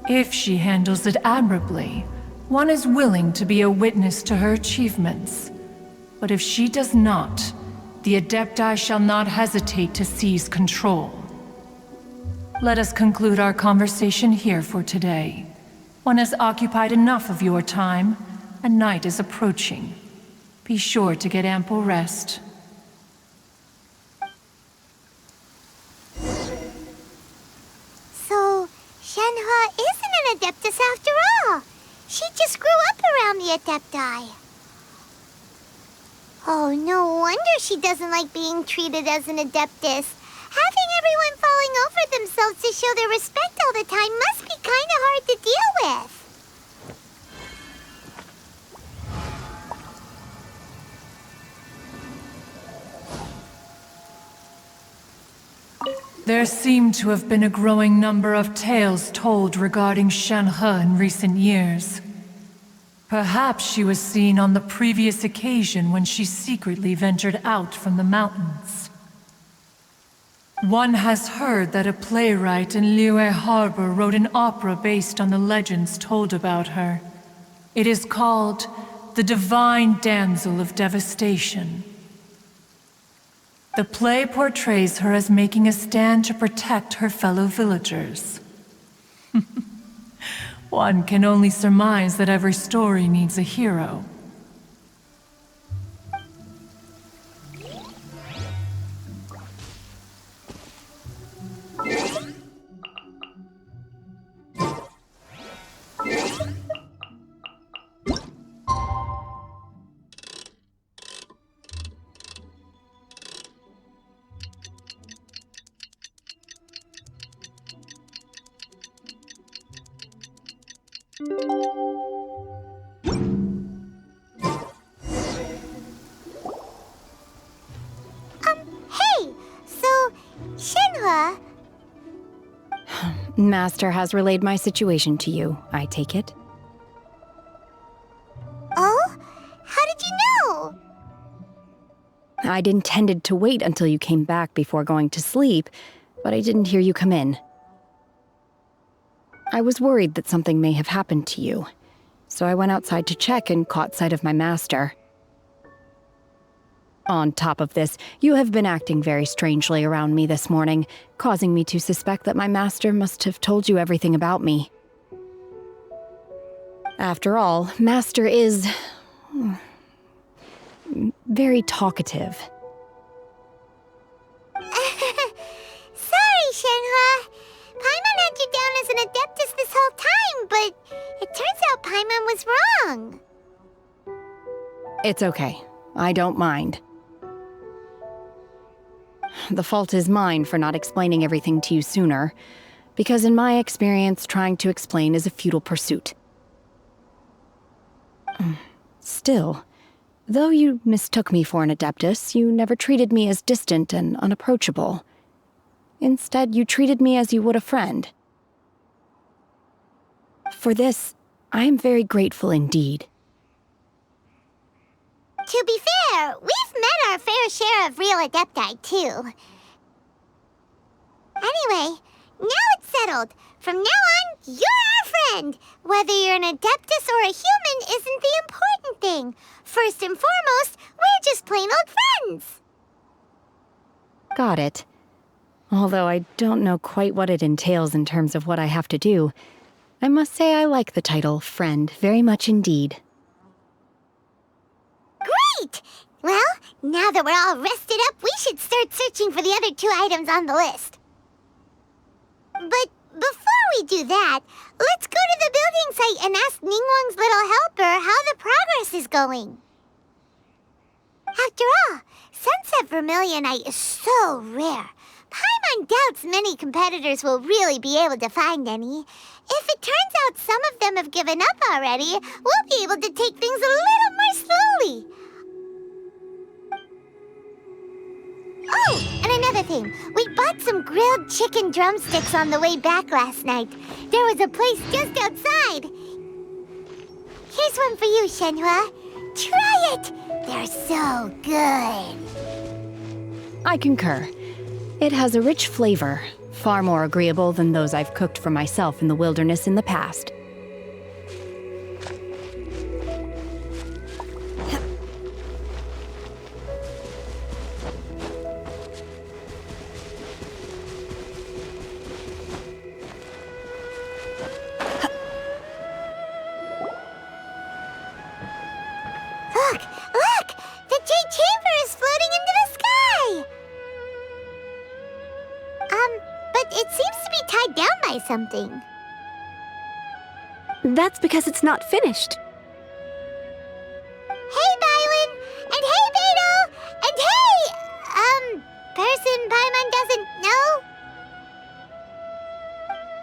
If she handles it admirably, one is willing to be a witness to her achievements. But if she does not, the Adepti shall not hesitate to seize control. Let us conclude our conversation here for today. One has occupied enough of your time, and night is approaching. Be sure to get ample rest. So, Shenhe isn't an Adeptus after all. She just grew up around the Adepti. Oh, no wonder she doesn't like being treated as an Adeptus. Having everyone falling over themselves to show their respect all the time must be kinda hard to deal with. There seem to have been a growing number of tales told regarding Shenhe in recent years. Perhaps she was seen on the previous occasion when she secretly ventured out from the mountains. One has heard that a playwright in Liyue Harbor wrote an opera based on the legends told about her. It is called The Divine Damsel of Devastation. The play portrays her as making a stand to protect her fellow villagers. One can only surmise that every story needs a hero. Hey! So, Shenhe... Master has relayed my situation to you, I take it. Oh? How did you know? I'd intended to wait until you came back before going to sleep, but I didn't hear you come in. I was worried that something may have happened to you, so I went outside to check and caught sight of my master. On top of this, you have been acting very strangely around me this morning, causing me to suspect that my master must have told you everything about me. After all, Master is... very talkative. Sorry, Shenhe. Paimon had you down as an Adeptus this whole time, but it turns out Paimon was wrong. It's okay. I don't mind. The fault is mine for not explaining everything to you sooner, because in my experience, trying to explain is a futile pursuit. Still, though you mistook me for an Adeptus, you never treated me as distant and unapproachable. Instead, you treated me as you would a friend. For this, I am very grateful indeed. To be fair, we've met our fair share of real Adepti, too. Anyway, now it's settled. From now on, you're our friend. Whether you're an Adeptus or a human isn't the important thing. First and foremost, we're just plain old friends. Got it. Although I don't know quite what it entails in terms of what I have to do, I must say I like the title Friend very much indeed. Great! Well, now that we're all rested up, we should start searching for the other 2 items on the list. But before we do that, let's go to the building site and ask Ningguang's little helper how the progress is going. After all, Sunset Vermilionite is so rare. Paimon doubts many competitors will really be able to find any. If it turns out some of them have given up already, we'll be able to take things a little more slowly. Oh, and another thing. We bought some grilled chicken drumsticks on the way back last night. There was a place just outside. Here's one for you, Shenhe. Try it! They're so good. I concur. It has a rich flavor, far more agreeable than those I've cooked for myself in the wilderness in the past. Look! The Jade Chamber is floating into the sky! But it seems to be tied down by something. That's because it's not finished. Hey, Bylin! And hey, Beto! And hey, person Paimon doesn't know?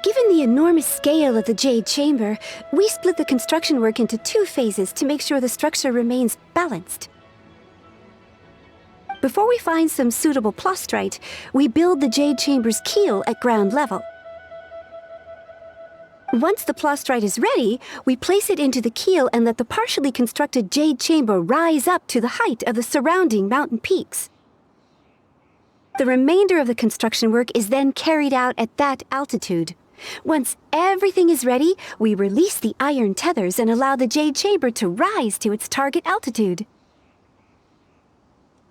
Given the enormous scale of the Jade Chamber, we split the construction work into 2 phases to make sure the structure remains balanced. Before we find some suitable plastrite, we build the Jade Chamber's keel at ground level. Once the plastrite is ready, we place it into the keel and let the partially constructed Jade Chamber rise up to the height of the surrounding mountain peaks. The remainder of the construction work is then carried out at that altitude. Once everything is ready, we release the iron tethers and allow the Jade Chamber to rise to its target altitude.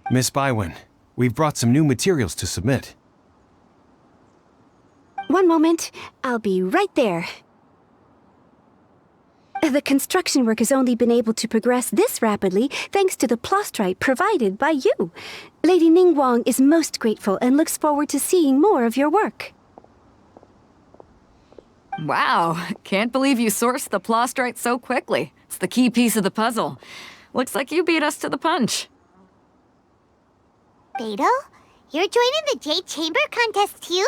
Miss Bywin, we've brought some new materials to submit. One moment, I'll be right there. The construction work has only been able to progress this rapidly thanks to the plastrite provided by you. Lady Ningguang is most grateful and looks forward to seeing more of your work. Wow, can't believe you sourced the plastrite so quickly. It's the key piece of the puzzle. Looks like you beat us to the punch. Beto, you're joining the Jade Chamber contest too?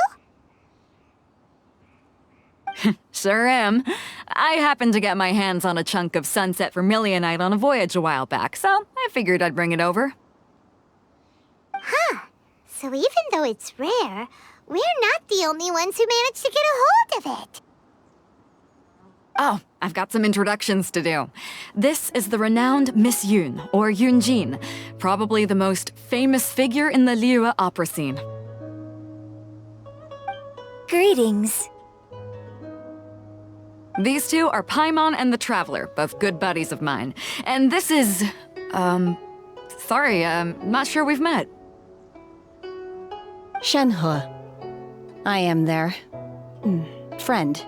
Sure am. I happened to get my hands on a chunk of sunset vermilionite on a voyage a while back, so I figured I'd bring it over. Huh. So even though it's rare, we're not the only ones who managed to get a hold of it. Oh, I've got some introductions to do. This is the renowned Miss Yun, or Yunjin, probably the most famous figure in the Liyue opera scene. Greetings. These two are Paimon and the Traveler, both good buddies of mine. And this is... sorry, not sure we've met. Shenhe. I am their... friend.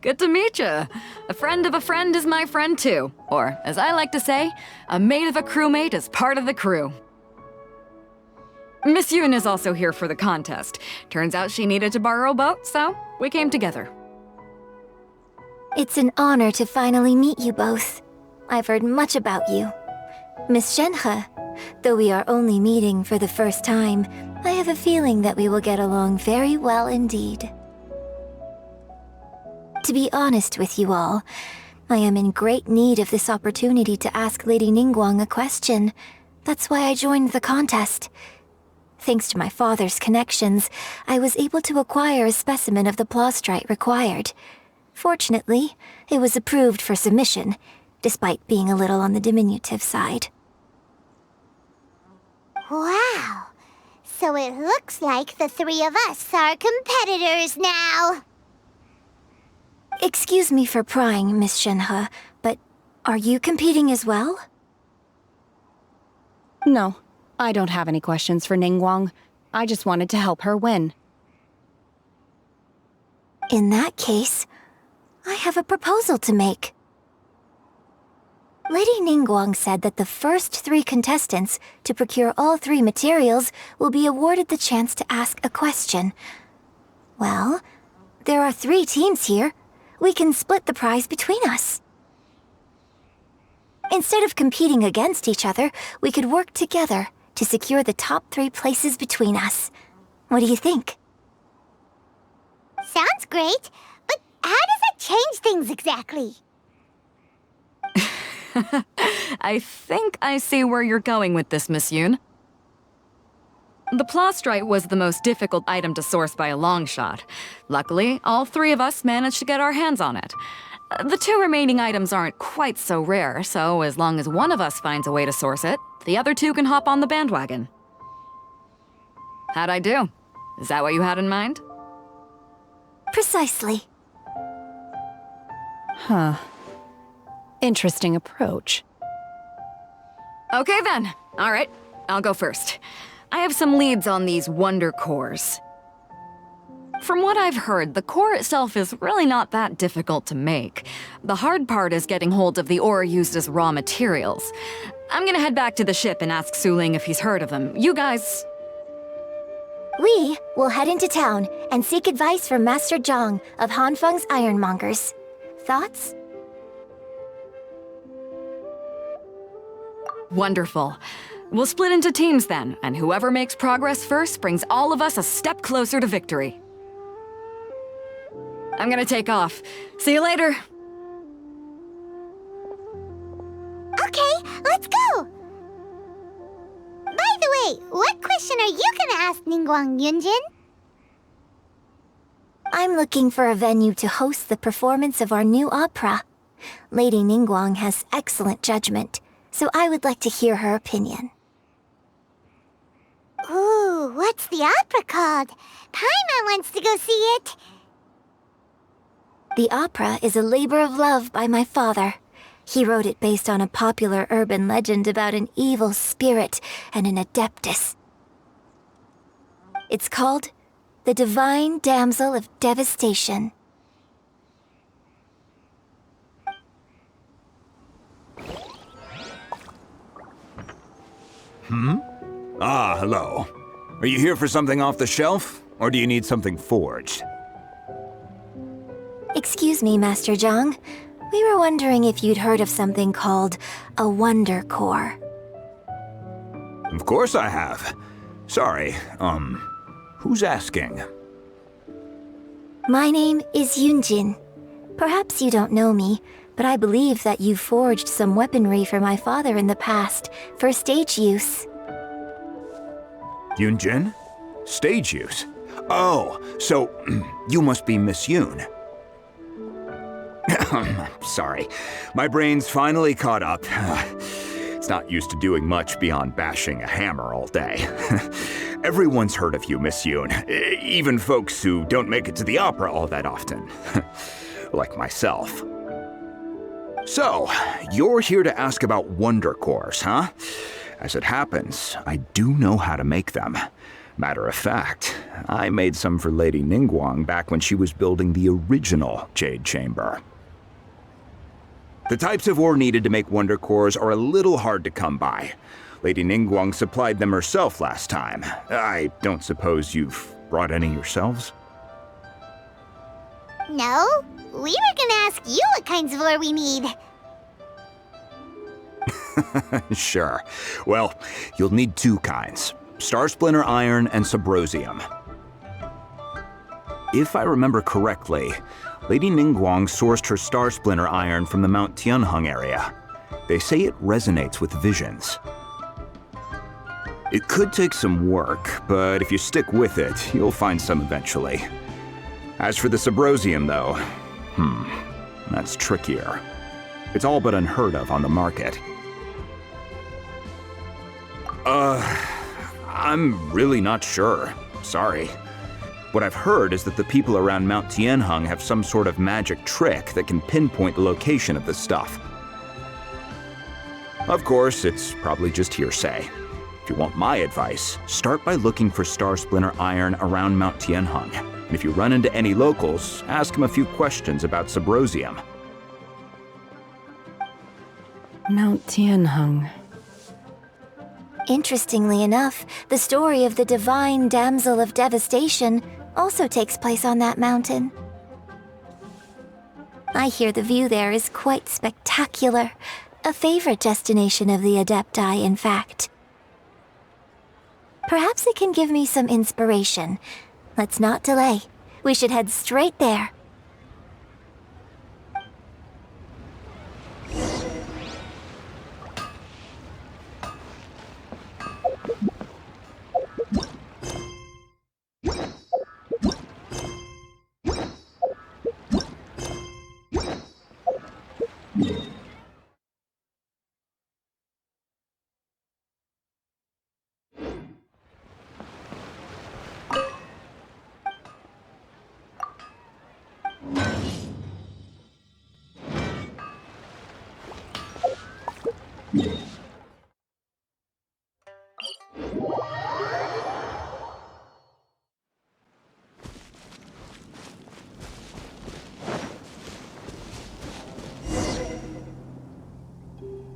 Good to meet you. A friend of a friend is my friend too. Or, as I like to say, a mate of a crewmate is part of the crew. Miss Yun is also here for the contest. Turns out she needed to borrow a boat, so we came together. It's an honor to finally meet you both. I've heard much about you. Miss Shenhe, though we are only meeting for the first time, I have a feeling that we will get along very well indeed. To be honest with you all, I am in great need of this opportunity to ask Lady Ningguang a question. That's why I joined the contest. Thanks to my father's connections, I was able to acquire a specimen of the plastrite required. Fortunately, it was approved for submission, despite being a little on the diminutive side. Wow! So it looks like the three of us are competitors now! Excuse me for prying, Miss Shenhe, but are you competing as well? No, I don't have any questions for Ningguang. I just wanted to help her win. In that case, I have a proposal to make. Lady Ningguang said that the first 3 contestants to procure all 3 materials will be awarded the chance to ask a question. Well, there are 3 teams here. We can split the prize between us. Instead of competing against each other, we could work together to secure the top 3 places between us. What do you think? Sounds great, but how does it change things exactly? I think I see where you're going with this, Miss Yun. The plastrite was the most difficult item to source by a long shot. Luckily, all 3 of us managed to get our hands on it. The 2 remaining items aren't quite so rare, so as long as one of us finds a way to source it, the other 2 can hop on the bandwagon. How'd I do? Is that what you had in mind? Precisely. Huh. Interesting approach. Okay then. All right, I'll go first. I have some leads on these wonder cores. From what I've heard, the core itself is really not that difficult to make. The hard part is getting hold of the ore used as raw materials. I'm gonna head back to the ship and ask Suling if he's heard of them. You guys... We will head into town and seek advice from Master Zhang of Hanfeng's Ironmongers. Thoughts? Wonderful. We'll split into teams then, and whoever makes progress first brings all of us a step closer to victory. I'm gonna take off. See you later. Okay, let's go! By the way, what question are you gonna ask Ningguang, Yunjin? I'm looking for a venue to host the performance of our new opera. Lady Ningguang has excellent judgment, so I would like to hear her opinion. Ooh, what's the opera called? Paimon wants to go see it. The opera is a labor of love by my father. He wrote it based on a popular urban legend about an evil spirit and an adeptus. It's called The Divine Damsel of Devastation. Ah, hello. Are you here for something off the shelf, or do you need something forged? Excuse me, Master Zhang. We were wondering if you'd heard of something called a Wonder Core. Of course I have. Sorry, who's asking? My name is Yunjin. Perhaps you don't know me, but I believe that you forged some weaponry for my father in the past, for stage use. Yunjin? Stage use? Oh, so you must be Miss Yun. Sorry, my brain's finally caught up. It's not used to doing much beyond bashing a hammer all day. Everyone's heard of you, Miss Yun, even folks who don't make it to the opera all that often. Like myself. So, you're here to ask about wonder cores, huh? As it happens, I do know how to make them. Matter of fact, I made some for Lady Ningguang back when she was building the original Jade Chamber. The types of ore needed to make wonder cores are a little hard to come by. Lady Ningguang supplied them herself last time. I don't suppose you've brought any yourselves? No, we were gonna ask you what kinds of ore we need. Sure. Well, you'll need two kinds. Star Splinter Iron and Subrosium. If I remember correctly, Lady Ningguang sourced her Star Splinter Iron from the Mount Tianheng area. They say it resonates with visions. It could take some work, but if you stick with it, you'll find some eventually. As for the Subrosium, though, that's trickier. It's all but unheard of on the market. I'm really not sure. Sorry. What I've heard is that the people around Mount Tianheng have some sort of magic trick that can pinpoint the location of the stuff. Of course, it's probably just hearsay. If you want my advice, start by looking for Star Splinter Iron around Mount Tianheng. And if you run into any locals, ask them a few questions about Subrosium. Mount Tianheng. Interestingly enough, the story of the Divine Damsel of Devastation also takes place on that mountain. I hear the view there is quite spectacular. A favorite destination of the Adepti, in fact. Perhaps it can give me some inspiration. Let's not delay. We should head straight there.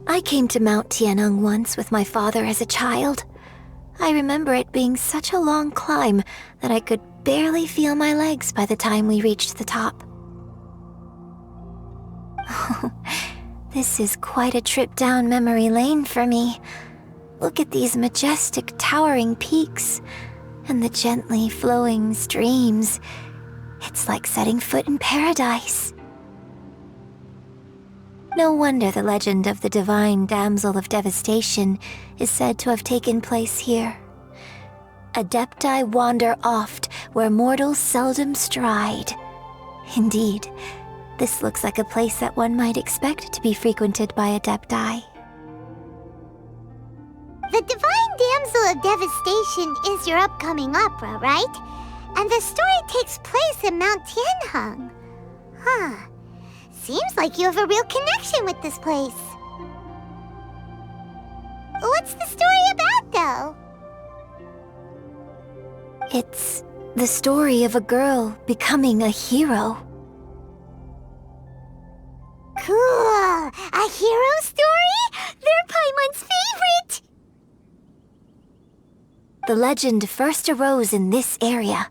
I came to Mount Tianeng once with my father as a child. I remember it being such a long climb that I could barely feel my legs by the time we reached the top. This is quite a trip down memory lane for me. Look at these majestic, towering peaks and the gently flowing streams. It's like setting foot in paradise. No wonder the legend of the Divine Damsel of Devastation is said to have taken place here. Adepti wander oft where mortals seldom stride. Indeed, this looks like a place that one might expect to be frequented by Adepti. The Divine Damsel of Devastation is your upcoming opera, right? And the story takes place in Mount Tianheng. Huh. Seems like you have a real connection with this place. What's the story about, though? It's the story of a girl becoming a hero. Cool! A hero story? They're Paimon's favorite! The legend first arose in this area.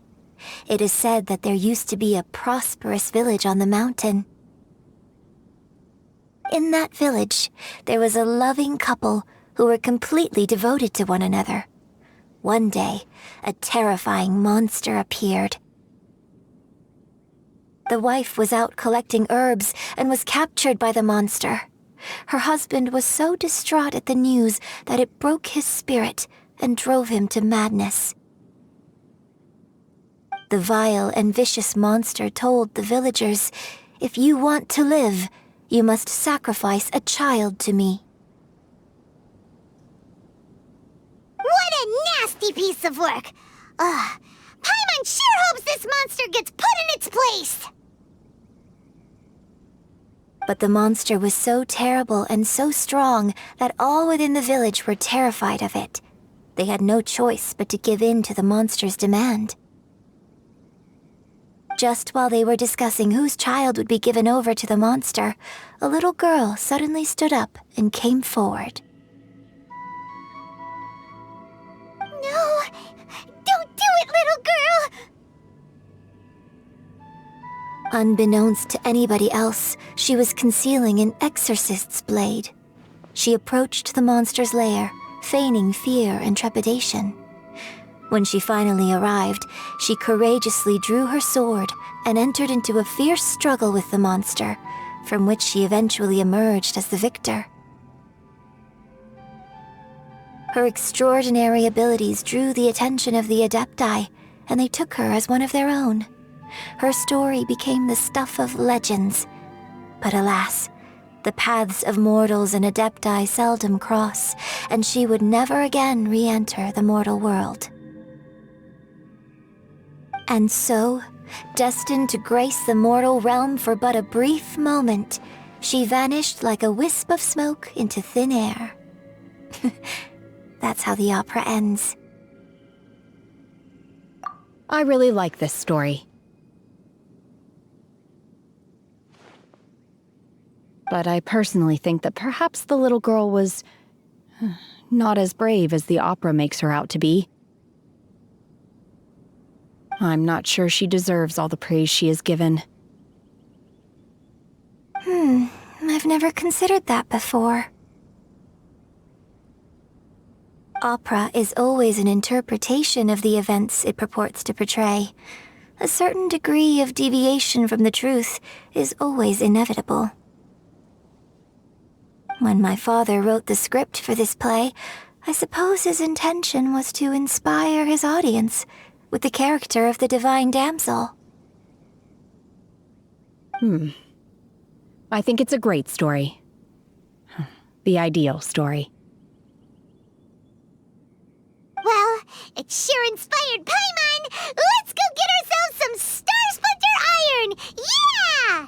It is said that there used to be a prosperous village on the mountain. In that village, there was a loving couple who were completely devoted to one another. One day, a terrifying monster appeared. The wife was out collecting herbs and was captured by the monster. Her husband was so distraught at the news that it broke his spirit and drove him to madness. The vile and vicious monster told the villagers, "If you want to live, you must sacrifice a child to me." What a nasty piece of work! Paimon sure hopes this monster gets put in its place! But the monster was so terrible and so strong that all within the village were terrified of it. They had no choice but to give in to the monster's demand. Just while they were discussing whose child would be given over to the monster, a little girl suddenly stood up and came forward. No! Don't do it, little girl! Unbeknownst to anybody else, she was concealing an exorcist's blade. She approached the monster's lair, feigning fear and trepidation. When she finally arrived, she courageously drew her sword and entered into a fierce struggle with the monster, from which she eventually emerged as the victor. Her extraordinary abilities drew the attention of the Adepti, and they took her as one of their own. Her story became the stuff of legends. But alas, the paths of mortals and Adepti seldom cross, and she would never again re-enter the mortal world. And so, destined to grace the mortal realm for but a brief moment, she vanished like a wisp of smoke into thin air. That's how the opera ends. I really like this story. But I personally think that perhaps the little girl was not as brave as the opera makes her out to be. I'm not sure she deserves all the praise she is given. I've never considered that before. Opera is always an interpretation of the events it purports to portray. A certain degree of deviation from the truth is always inevitable. When my father wrote the script for this play, I suppose his intention was to inspire his audience with the character of the Divine Damsel. I think it's a great story. The ideal story. Well, it sure inspired Paimon! Let's go get ourselves some Star Splinter Iron! Yeah!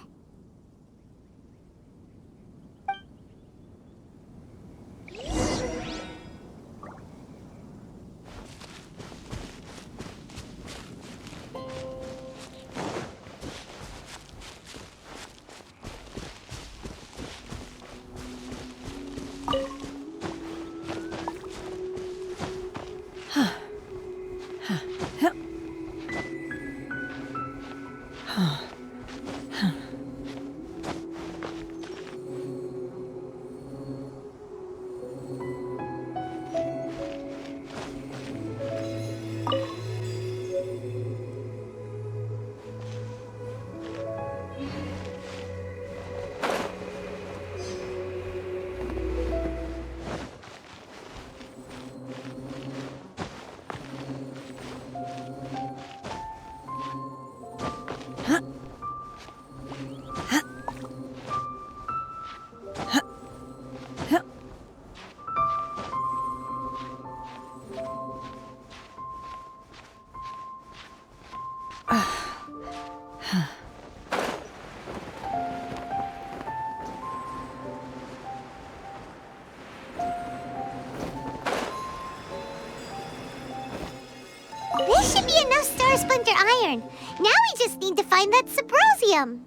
This should be enough Star Splinter iron. Now we just need to find that Subrosium.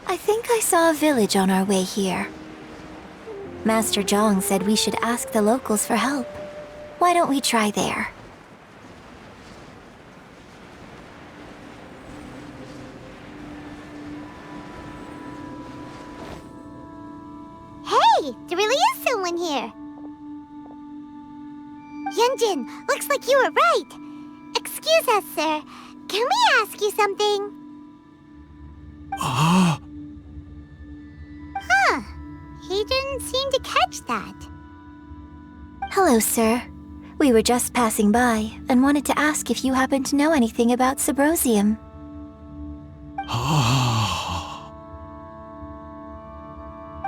I think I saw a village on our way here. Master Zhang said we should ask the locals for help. Why don't we try there? Hey, there really is someone here. Yunjin, looks like you were right. Excuse us, sir. Can we ask you something? Huh. He didn't seem to catch that. Hello, sir. We were just passing by and wanted to ask if you happen to know anything about Subrosium.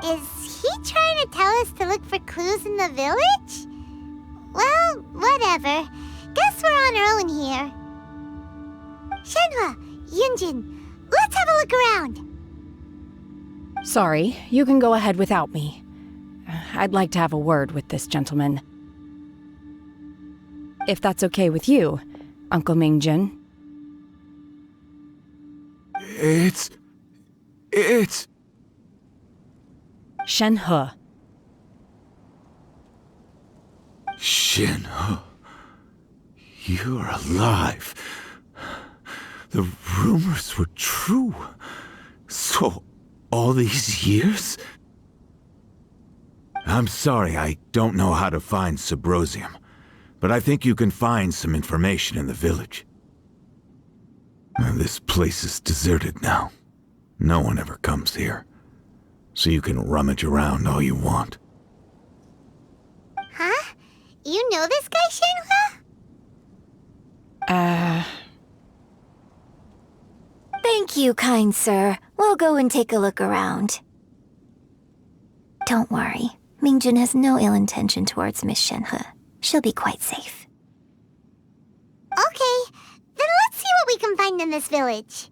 Is he trying to tell us to look for clues in the village? Well, whatever. Guess we're on our own here. Shenhe, Yunjin, let's have a look around. Sorry, you can go ahead without me. I'd like to have a word with this gentleman. If that's okay with you, Uncle Mingjin. It's... Shenhe. Shenhe. You're alive. The rumors were true. So, all these years? I'm sorry, I don't know how to find Subrosium, but I think you can find some information in the village. This place is deserted now. No one ever comes here, so you can rummage around all you want. Huh? You know this guy, Shenhe? Thank you, kind sir. We'll go and take a look around. Don't worry. Mingjin has no ill intention towards Miss Shenhe. She'll be quite safe. Okay, then let's see what we can find in this village.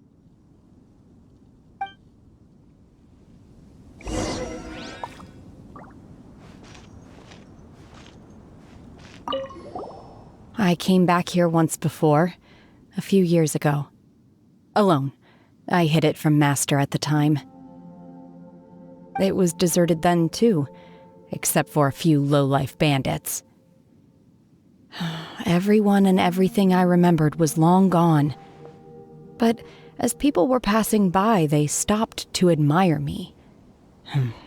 I came back here once before, a few years ago. Alone. I hid it from Master at the time. It was deserted then, too, except for a few low-life bandits. Everyone and everything I remembered was long gone. But as people were passing by, they stopped to admire me.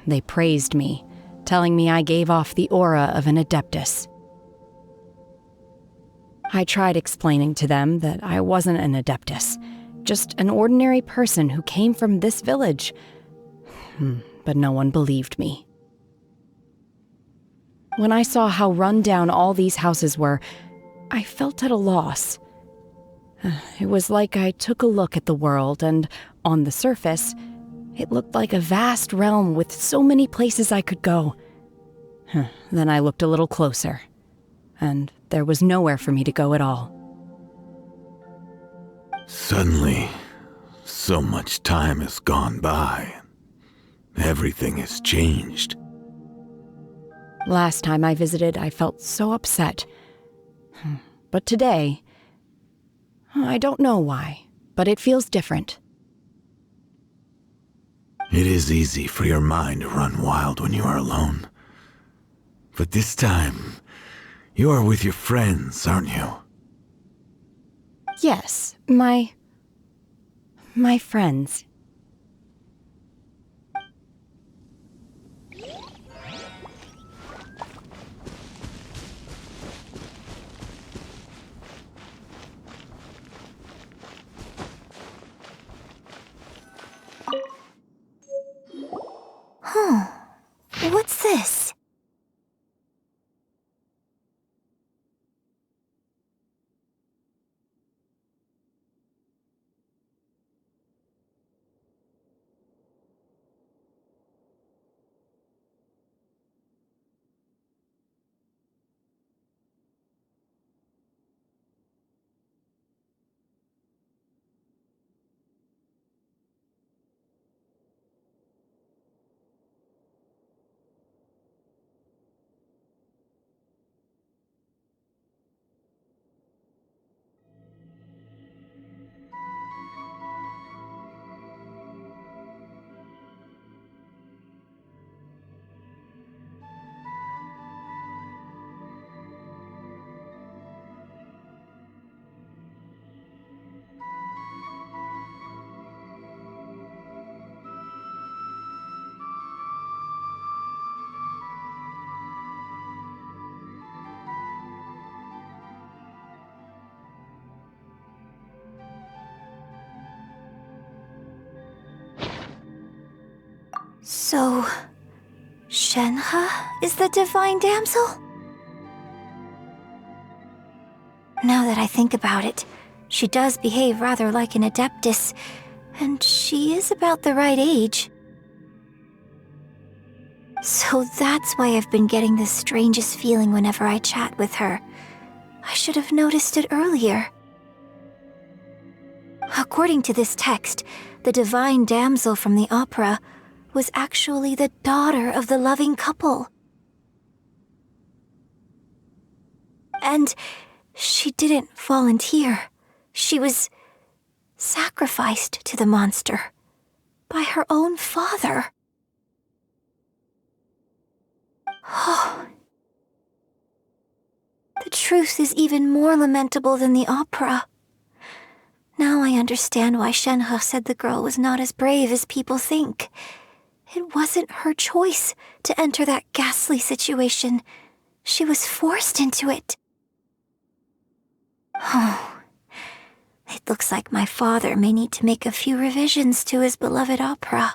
They praised me, telling me I gave off the aura of an Adeptus. I tried explaining to them that I wasn't an Adeptus, just an ordinary person who came from this village. But no one believed me. When I saw how run down all these houses were, I felt at a loss. It was like I took a look at the world, and on the surface, it looked like a vast realm with so many places I could go. Then I looked a little closer, and there was nowhere for me to go at all. Suddenly, so much time has gone by. Everything has changed. Last time I visited, I felt so upset. But today, I don't know why, but it feels different. It is easy for your mind to run wild when you are alone. But this time, you are with your friends, aren't you? Yes, my friends. Huh. What's this? So, Shenhe is the Divine Damsel? Now that I think about it, she does behave rather like an Adeptus, and she is about the right age. So that's why I've been getting the strangest feeling whenever I chat with her. I should have noticed it earlier. According to this text, the Divine Damsel from the opera was actually the daughter of the loving couple. And she didn't volunteer. She was sacrificed to the monster by her own father. Oh. The truth is even more lamentable than the opera. Now I understand why Shenhe said the girl was not as brave as people think. It wasn't her choice to enter that ghastly situation. She was forced into it. Oh, it looks like my father may need to make a few revisions to his beloved opera.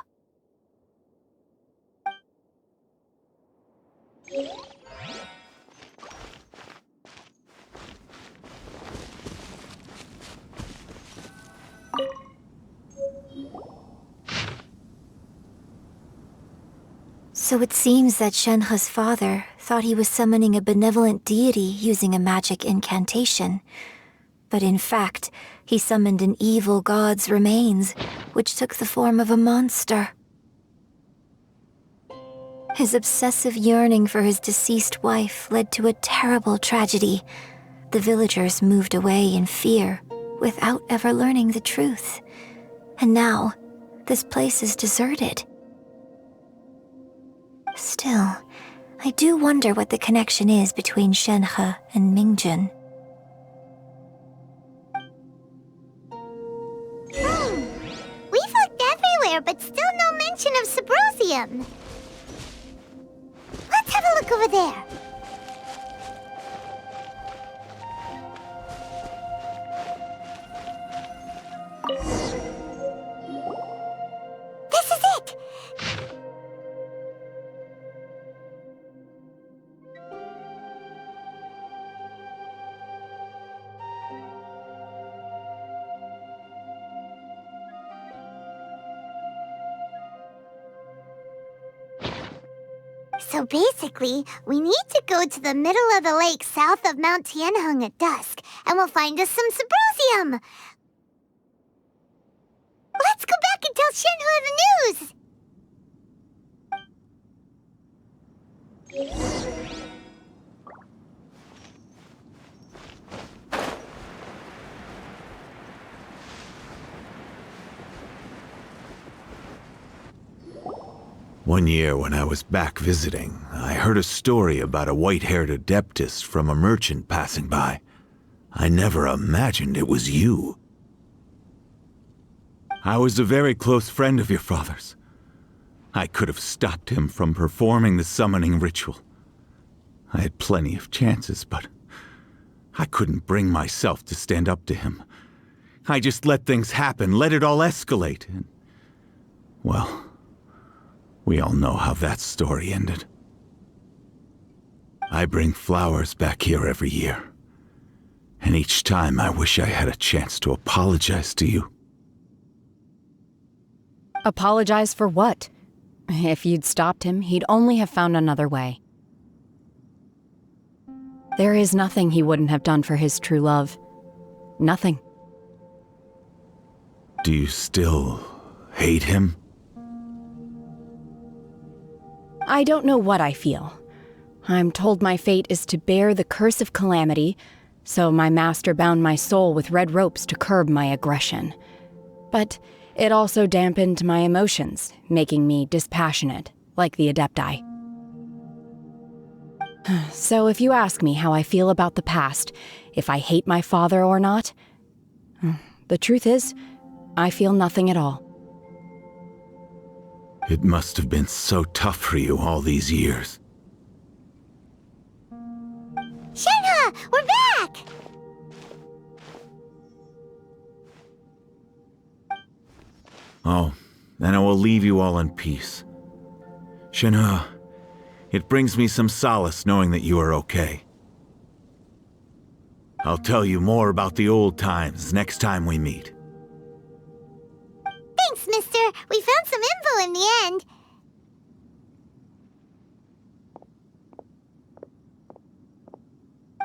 So it seems that Shenhe's father thought he was summoning a benevolent deity using a magic incantation. But in fact, he summoned an evil god's remains, which took the form of a monster. His obsessive yearning for his deceased wife led to a terrible tragedy. The villagers moved away in fear, without ever learning the truth. And now, this place is deserted. Still, I do wonder what the connection is between Shenhe and Mingjun. We've looked everywhere, but still no mention of Subrosium. Let's have a look over there. This is it! So basically, we need to go to the middle of the lake south of Mount Tianheng at dusk, and we'll find us some Subrosium! Let's go back and tell Shenhe the news! One year when I was back visiting, I heard a story about a white-haired Adeptus from a merchant passing by. I never imagined it was you. I was a very close friend of your father's. I could have stopped him from performing the summoning ritual. I had plenty of chances, but I couldn't bring myself to stand up to him. I just let things happen, let it all escalate, and, well, we all know how that story ended. I bring flowers back here every year, and each time I wish I had a chance to apologize to you. Apologize for what? If you'd stopped him, he'd only have found another way. There is nothing he wouldn't have done for his true love. Nothing. Do you still hate him? I don't know what I feel. I'm told my fate is to bear the curse of calamity, so my master bound my soul with red ropes to curb my aggression. But it also dampened my emotions, making me dispassionate, like the Adepti. So if you ask me how I feel about the past, if I hate my father or not, the truth is, I feel nothing at all. It must have been so tough for you all these years. Shenhe, we're back! Oh, then I will leave you all in peace. Shenhe, it brings me some solace knowing that you are okay. I'll tell you more about the old times next time we meet. Thanks, mister. We found some info in the end.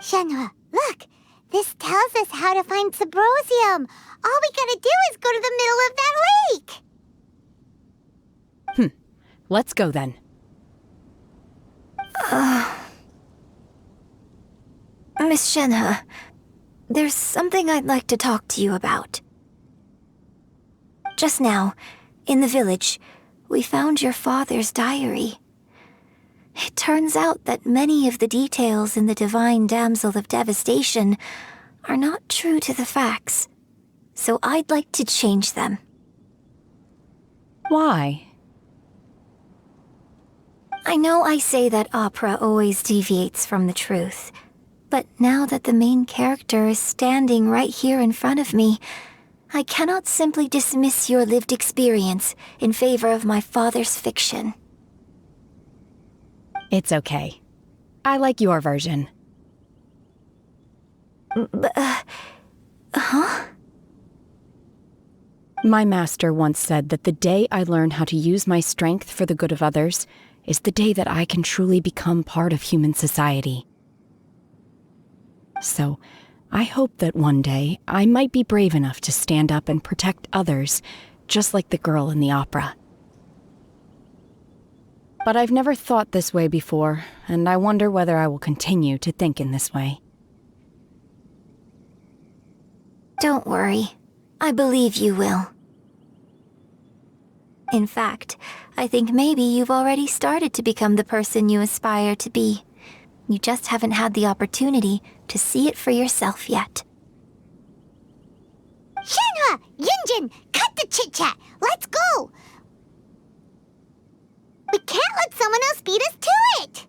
Shenhe, look! This tells us how to find Subrosium. All we gotta do is go to the middle of that lake! Let's go then. Miss Shenhe, there's something I'd like to talk to you about. Just now, in the village, we found your father's diary. It turns out that many of the details in the Divine Damsel of Devastation are not true to the facts, so I'd like to change them. Why? I know I say that opera always deviates from the truth, but now that the main character is standing right here in front of me, I cannot simply dismiss your lived experience in favor of my father's fiction. It's okay. I like your version. Huh? My master once said that the day I learn how to use my strength for the good of others is the day that I can truly become part of human society. So, I hope that one day I might be brave enough to stand up and protect others, just like the girl in the opera. But I've never thought this way before, and I wonder whether I will continue to think in this way. Don't worry. I believe you will. In fact, I think maybe you've already started to become the person you aspire to be. You just haven't had the opportunity to see it for yourself yet. Shenhe! Yunjin! Cut the chit-chat! Let's go! We can't let someone else beat us to it!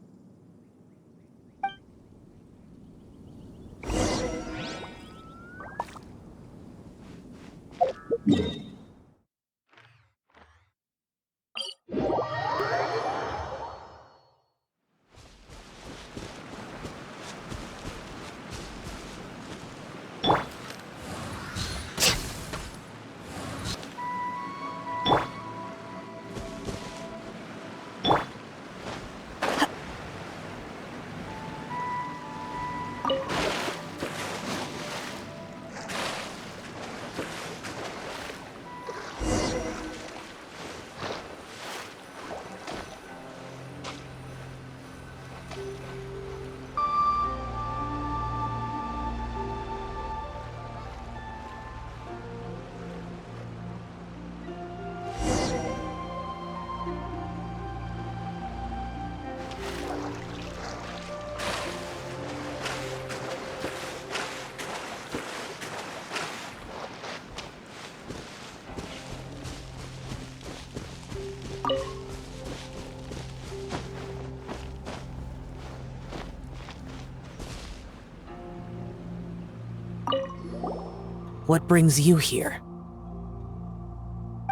What brings you here?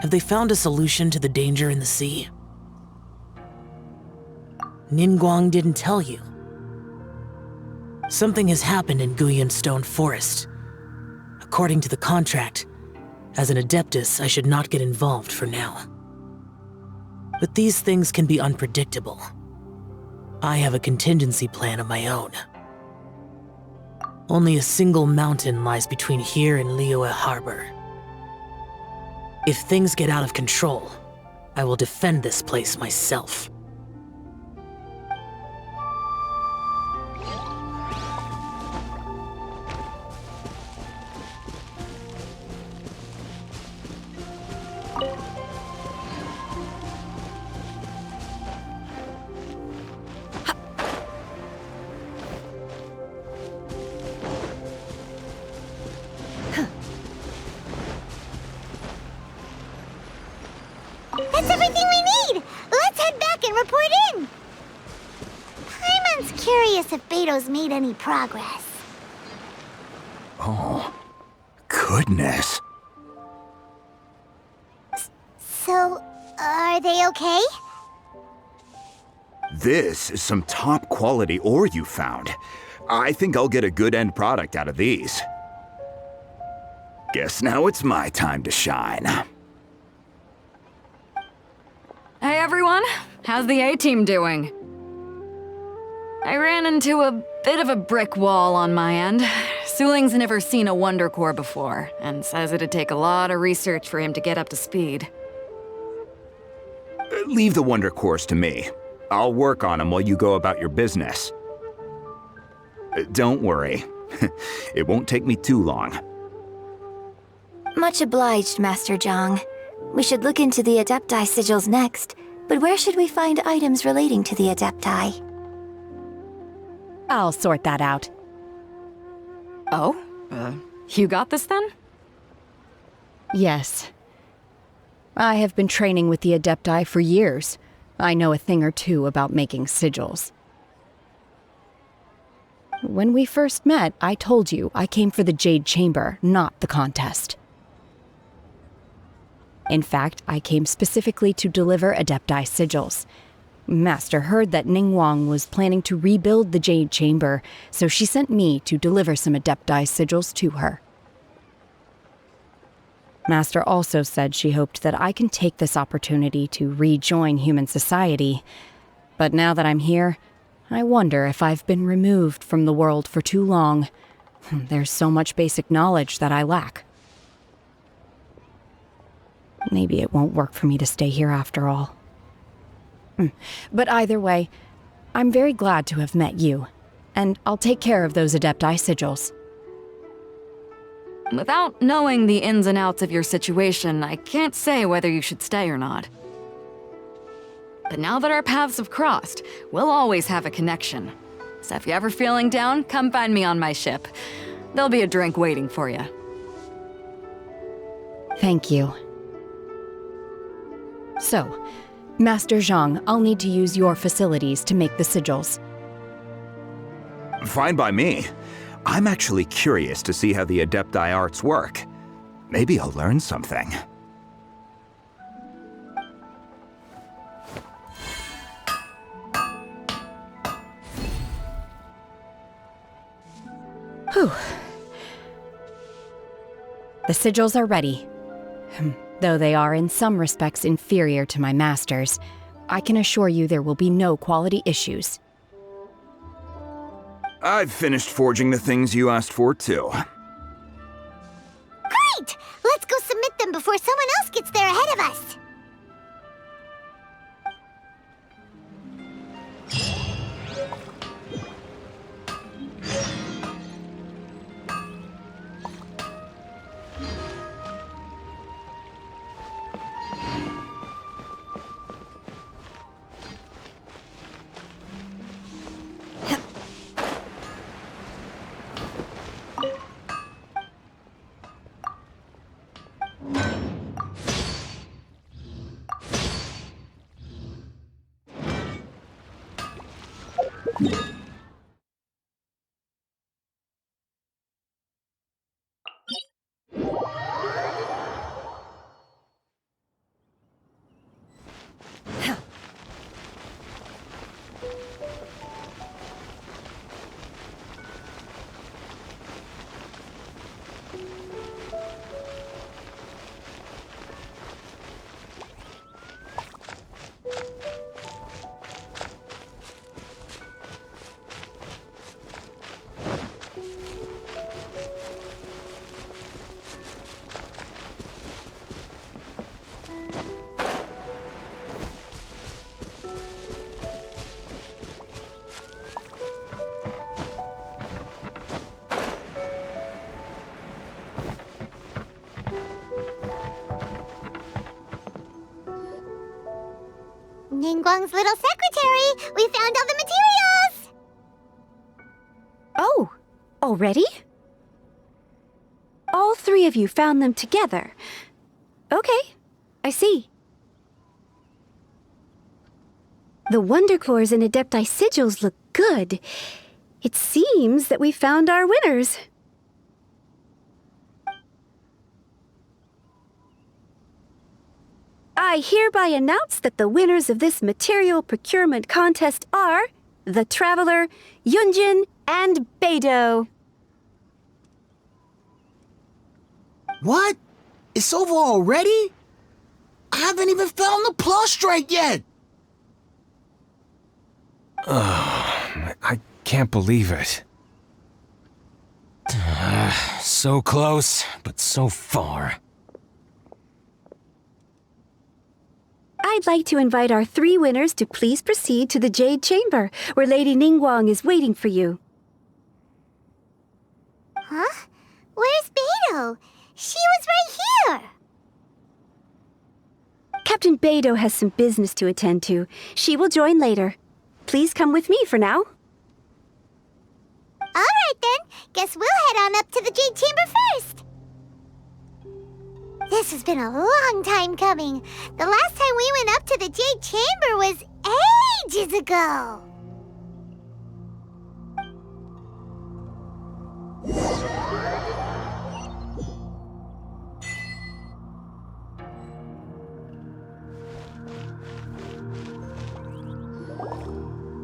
Have they found a solution to the danger in the sea? Ningguang didn't tell you. Something has happened in Guyan Stone Forest. According to the contract, as an Adeptus, I should not get involved for now. But these things can be unpredictable. I have a contingency plan of my own. Only a single mountain lies between here and Liyue Harbor. If things get out of control, I will defend this place myself. That's everything we need! Let's head back and report in! Paimon's curious if Beto's made any progress. Oh, goodness. So, are they okay? This is some top quality ore you found. I think I'll get a good end product out of these. Guess now it's my time to shine. Hey everyone, how's the A-team doing? I ran into a bit of a brick wall on my end. Suling's never seen a Wonder Core before, and says it'd take a lot of research for him to get up to speed. Leave the Wonder Cores to me. I'll work on them while you go about your business. Don't worry. It won't take me too long. Much obliged, Master Zhang. We should look into the Adepti sigils next, but where should we find items relating to the Adepti? I'll sort that out. Oh? You got this then? Yes. I have been training with the Adepti for years. I know a thing or two about making sigils. When we first met, I told you I came for the Jade Chamber, not the contest. In fact, I came specifically to deliver Adepti sigils. Master heard that Ningguang was planning to rebuild the Jade Chamber, so she sent me to deliver some Adepti sigils to her. Master also said she hoped that I can take this opportunity to rejoin human society. But now that I'm here, I wonder if I've been removed from the world for too long. There's so much basic knowledge that I lack. Maybe it won't work for me to stay here after all. But either way, I'm very glad to have met you, and I'll take care of those Adepti sigils. Without knowing the ins and outs of your situation, I can't say whether you should stay or not. But now that our paths have crossed, we'll always have a connection. So if you're ever feeling down, come find me on my ship. There'll be a drink waiting for you. Thank you. So, Master Zhang, I'll need to use your facilities to make the sigils. Fine by me. I'm actually curious to see how the Adepti arts work. Maybe I'll learn something. Whew. The sigils are ready. Though they are in some respects inferior to my master's, I can assure you there will be no quality issues. I've finished forging the things you asked for, too. Great! Let's go submit them before someone else gets there ahead of us. Ningguang's little secretary. We found all the materials! Oh, already? All three of you found them together. Okay, I see. The Wonder Cores and Adepti sigils look good. It seems that we found our winners. I hereby announce that the winners of this material procurement contest are the Traveler, Yunjin, and Beidou. What? It's over already? I haven't even found the plus strike yet! I can't believe it. So close, but so far. I'd like to invite our three winners to please proceed to the Jade Chamber, where Lady Ningguang is waiting for you. Huh? Where's Beidou? She was right here! Captain Beidou has some business to attend to. She will join later. Please come with me for now. Alright then, guess we'll head on up to the Jade Chamber first. This has been a long time coming. The last time we went up to the Jade Chamber was ages ago.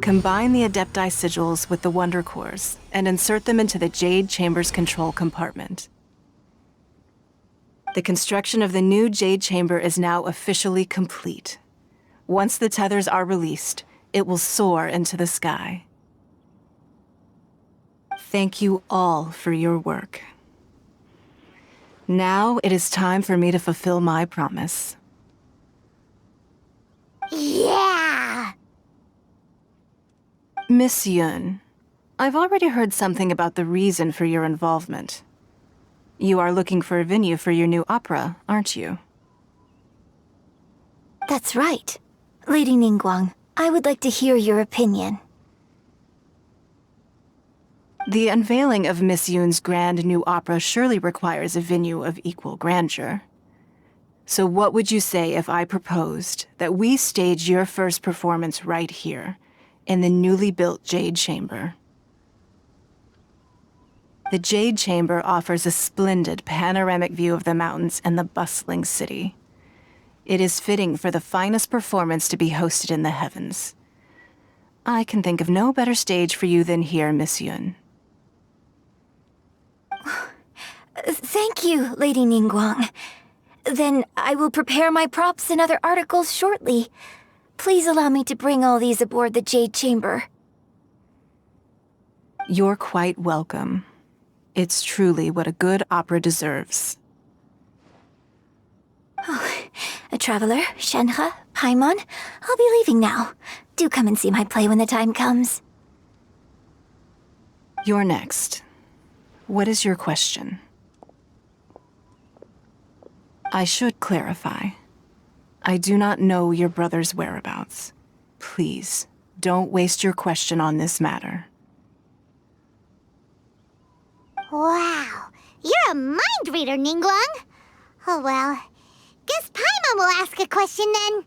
Combine the Adepti sigils with the Wonder Cores and insert them into the Jade Chamber's control compartment. The construction of the new Jade Chamber is now officially complete. Once the tethers are released, it will soar into the sky. Thank you all for your work. Now it is time for me to fulfill my promise. Yeah! Miss Yun, I've already heard something about the reason for your involvement. You are looking for a venue for your new opera, aren't you? That's right. Lady Ningguang, I would like to hear your opinion. The unveiling of Miss Yun's grand new opera surely requires a venue of equal grandeur. So what would you say if I proposed that we stage your first performance right here, in the newly built Jade Chamber? The Jade Chamber offers a splendid panoramic view of the mountains and the bustling city. It is fitting for the finest performance to be hosted in the heavens. I can think of no better stage for you than here, Miss Yun. Thank you, Lady Ningguang. Then I will prepare my props and other articles shortly. Please allow me to bring all these aboard the Jade Chamber. You're quite welcome. It's truly what a good opera deserves. A traveler, Shenhe, Paimon, I'll be leaving now. Do come and see my play when the time comes. You're next. What is your question? I should clarify. I do not know your brother's whereabouts. Please, don't waste your question on this matter. Wow, you're a mind reader, Ningguang. Oh well, guess Paimon will ask a question then.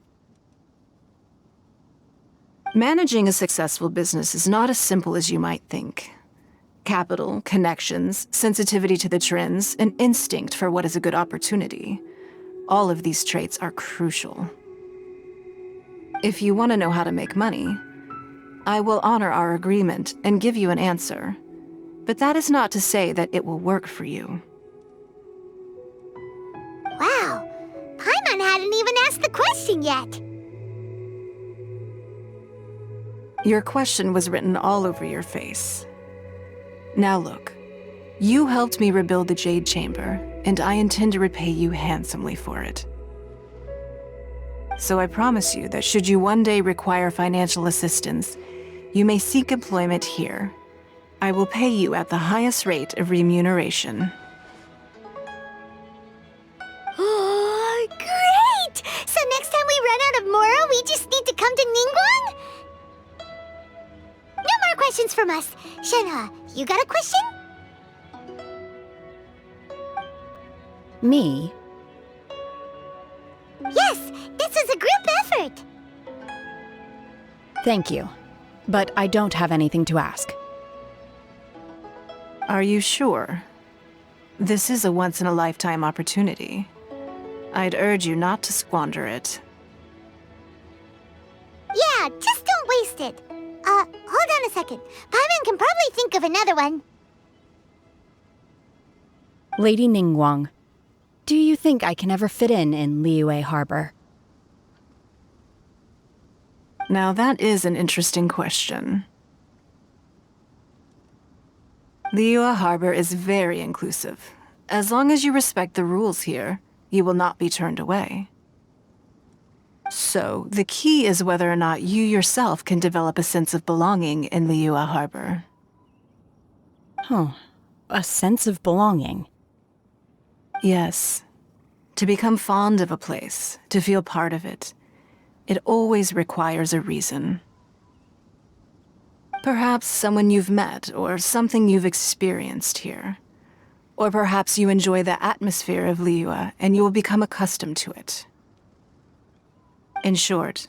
Managing a successful business is not as simple as you might think. Capital, connections, sensitivity to the trends, and instinct for what is a good opportunity. All of these traits are crucial. If you want to know how to make money, I will honor our agreement and give you an answer. But that is not to say that it will work for you. Wow, Paimon hadn't even asked the question yet. Your question was written all over your face. Now look, you helped me rebuild the Jade Chamber, and I intend to repay you handsomely for it. So I promise you that should you one day require financial assistance, you may seek employment here. I will pay you at the highest rate of remuneration. Oh, great! So next time we run out of Moro, we just need to come to from us. Shenhe, you got a question? Me? Yes, this is a group effort. Thank you. But I don't have anything to ask. Are you sure? This is a once-in-a-lifetime opportunity. I'd urge you not to squander it. Yeah, just don't waste it. Hold on a second. Paimon can probably think of another one. Lady Ningguang, do you think I can ever fit in Liyue Harbor? Now that is an interesting question. Liyue Harbor is very inclusive. As long as you respect the rules here, you will not be turned away. So, the key is whether or not you yourself can develop a sense of belonging in Liyue Harbor. Huh. A sense of belonging. Yes. To become fond of a place, to feel part of it, it always requires a reason. Perhaps someone you've met, or something you've experienced here. Or perhaps you enjoy the atmosphere of Liyue and you will become accustomed to it. In short,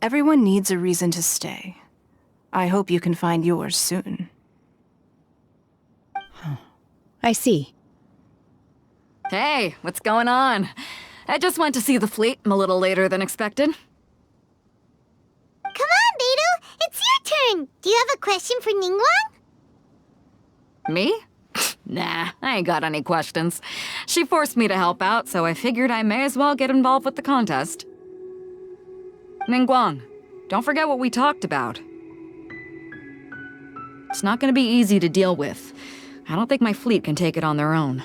everyone needs a reason to stay. I hope you can find yours soon. I see. Hey, what's going on? I just went to see the fleet a little later than expected. Come on, Beidou! It's your turn! Do you have a question for Ningguang? Me? Nah, I ain't got any questions. She forced me to help out, so I figured I may as well get involved with the contest. Ningguang, don't forget what we talked about. It's not gonna be easy to deal with. I don't think my fleet can take it on their own.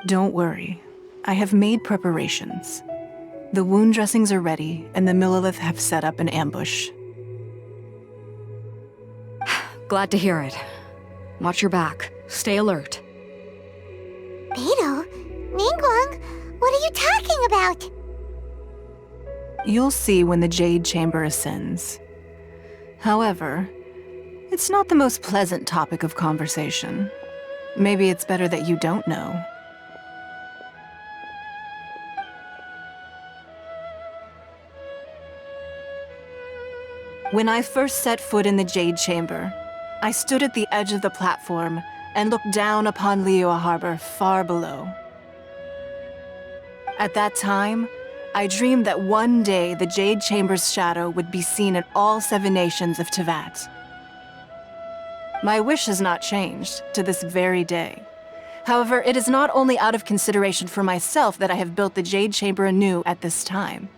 Don't worry. I have made preparations. The wound dressings are ready, and the Millelith have set up an ambush. Glad to hear it. Watch your back. Stay alert. Beidou? Ningguang? What are you talking about? You'll see when the Jade Chamber ascends. However, it's not the most pleasant topic of conversation. Maybe it's better that you don't know. When I first set foot in the Jade Chamber, I stood at the edge of the platform and looked down upon Liyue Harbor far below. At that time, I dreamed that one day the Jade Chamber's shadow would be seen in all 7 nations of Teyvat. My wish has not changed to this very day. However, it is not only out of consideration for myself that I have built the Jade Chamber anew at this time.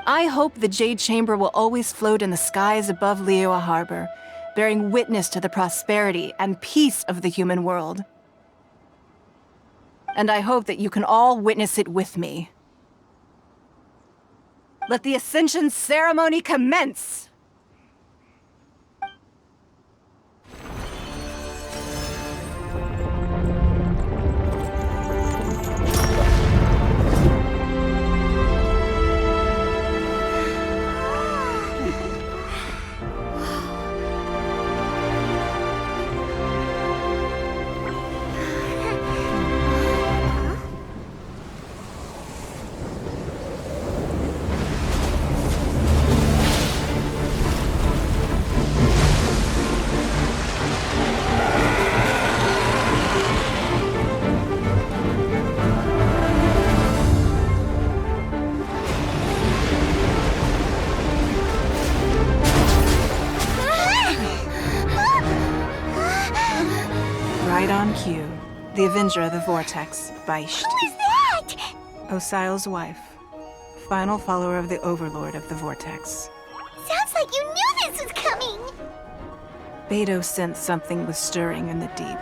I hope the Jade Chamber will always float in the skies above Liyue Harbor, bearing witness to the prosperity and peace of the human world. And I hope that you can all witness it with me. Let the Ascension ceremony commence! Right on cue. The Avenger of the Vortex, Baish. Who is that? Osial's wife. Final follower of the Overlord of the Vortex. Sounds like you knew this was coming! Beidou sensed something was stirring in the deep.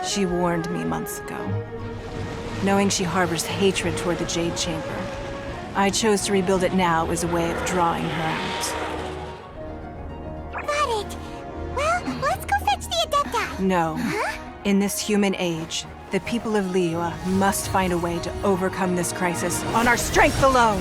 She warned me months ago. Knowing she harbors hatred toward the Jade Chamber, I chose to rebuild it now as a way of drawing her out. Got it. Well, let's go fetch the Adepti. No. Huh? In this human age, the people of Liyue must find a way to overcome this crisis on our strength alone!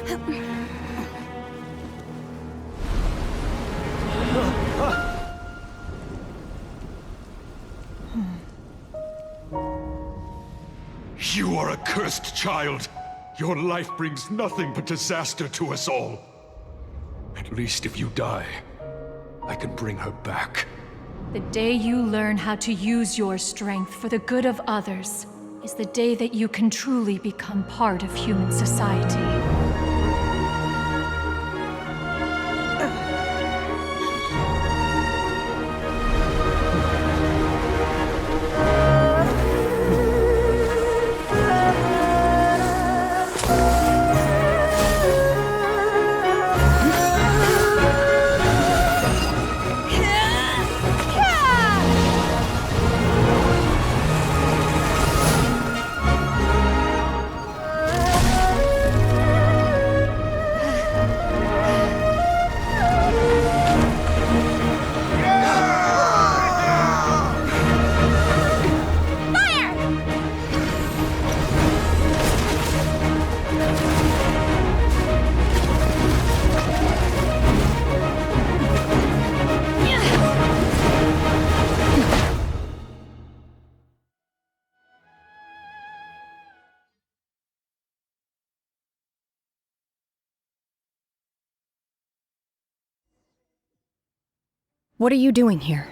You are a cursed child. Your life brings nothing but disaster to us all. At least if you die, I can bring her back. The day you learn how to use your strength for the good of others is the day that you can truly become part of human society. What are you doing here?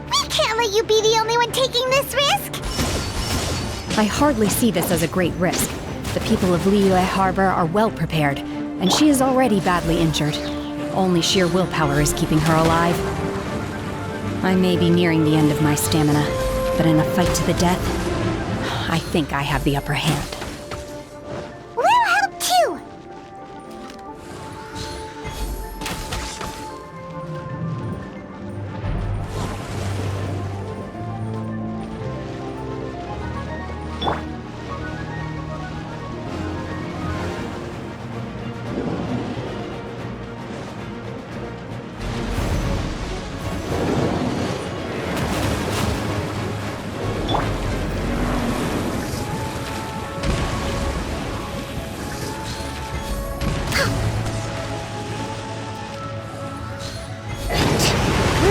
We can't let you be the only one taking this risk! I hardly see this as a great risk. The people of Liyue Harbor are well prepared, and she is already badly injured. Only sheer willpower is keeping her alive. I may be nearing the end of my stamina, but in a fight to the death, I think I have the upper hand. We'll help too!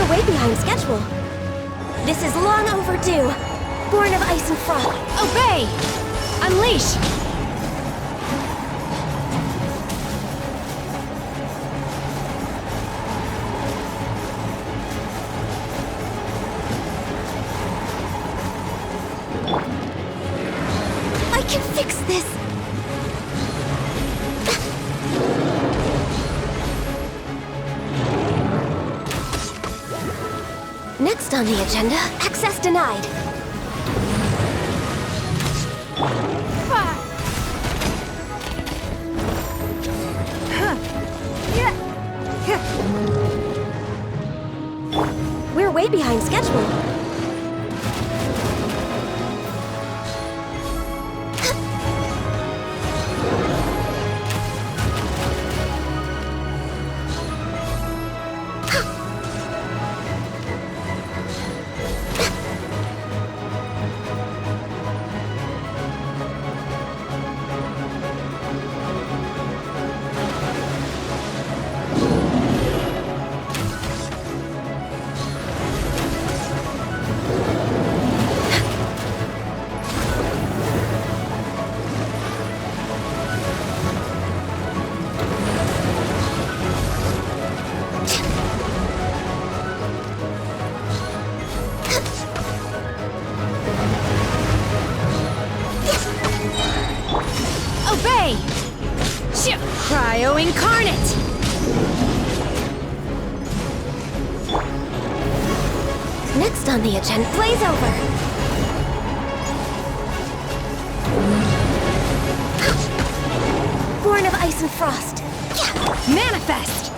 Way behind schedule. This is long overdue. Born of ice and frost. Obey! Unleash! I can fix this. Next on the agenda, access denied. We're way behind schedule. Obey! Cryo Incarnate! Next on the agenda, blaze over. Born of ice and frost. Manifest!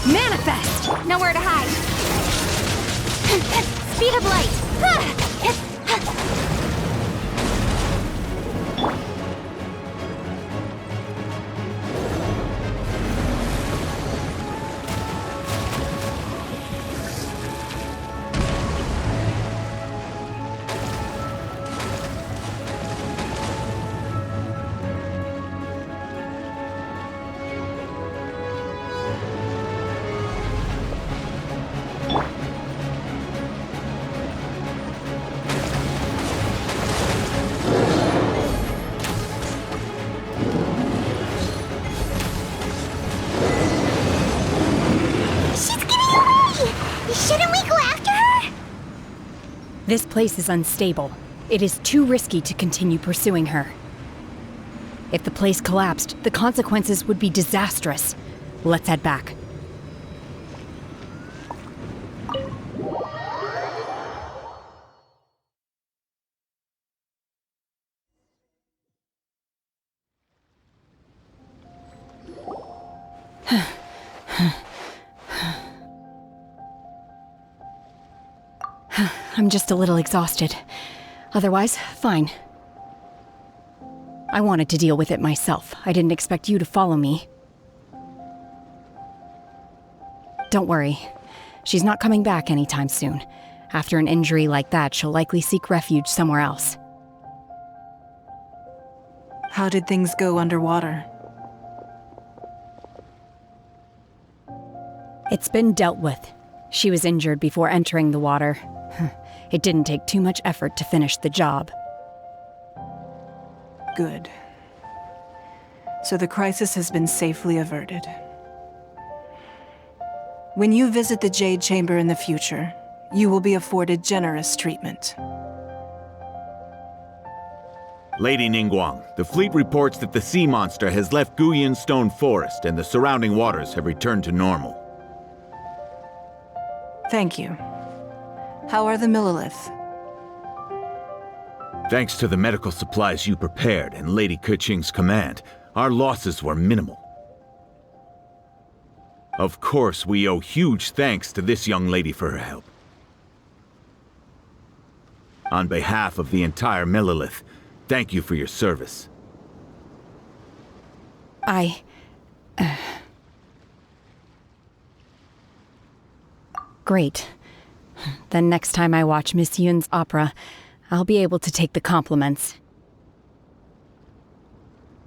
Manifest! Nowhere to hide. Speed of light. Shouldn't we go after her? This place is unstable. It is too risky to continue pursuing her. If the place collapsed, the consequences would be disastrous. Let's head back. I'm just a little exhausted. Otherwise, fine. I wanted to deal with it myself. I didn't expect you to follow me. Don't worry. She's not coming back anytime soon. After an injury like that, she'll likely seek refuge somewhere else. How did things go underwater? It's been dealt with. She was injured before entering the water. It didn't take too much effort to finish the job. Good. So the crisis has been safely averted. When you visit the Jade Chamber in the future, you will be afforded generous treatment. Lady Ningguang, the fleet reports that the sea monster has left Guyan Stone Forest and the surrounding waters have returned to normal. Thank you. How are the Millilith? Thanks to the medical supplies you prepared and Lady Keqing's command, our losses were minimal. Of course, we owe huge thanks to this young lady for her help. On behalf of the entire Millilith, thank you for your service. Great. Then next time I watch Miss Yun's opera, I'll be able to take the compliments.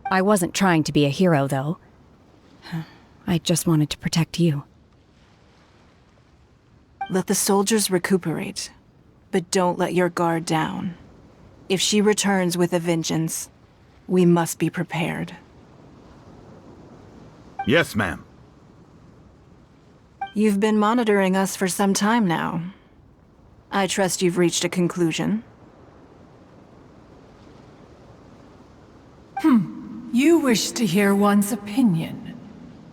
I wasn't trying to be a hero, though. I just wanted to protect you. Let the soldiers recuperate, but don't let your guard down. If she returns with a vengeance, we must be prepared. Yes, ma'am. You've been monitoring us for some time now. I trust you've reached a conclusion. You wish to hear one's opinion.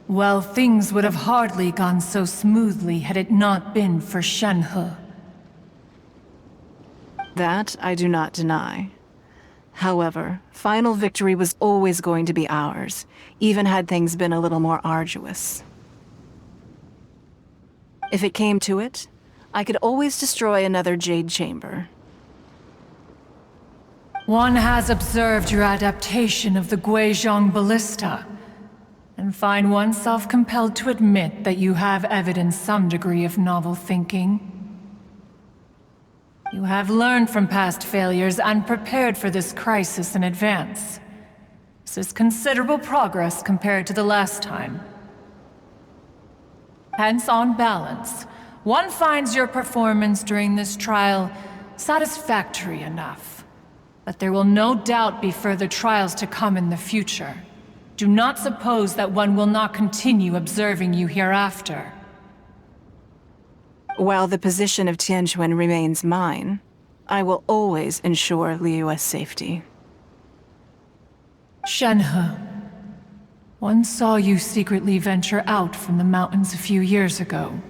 Well, things would have hardly gone so smoothly had it not been for Shenhe. That I do not deny. However, final victory was always going to be ours, even had things been a little more arduous. If it came to it, I could always destroy another Jade Chamber. One has observed your adaptation of the Guizhong Ballista, and find oneself compelled to admit that you have evidenced some degree of novel thinking. You have learned from past failures and prepared for this crisis in advance. This is considerable progress compared to the last time. Hence, on balance, one finds your performance during this trial satisfactory enough. But there will no doubt be further trials to come in the future. Do not suppose that one will not continue observing you hereafter. While the position of Tianquan remains mine, I will always ensure Liyue's safety. Shenhe, one saw you secretly venture out from the mountains a few years ago,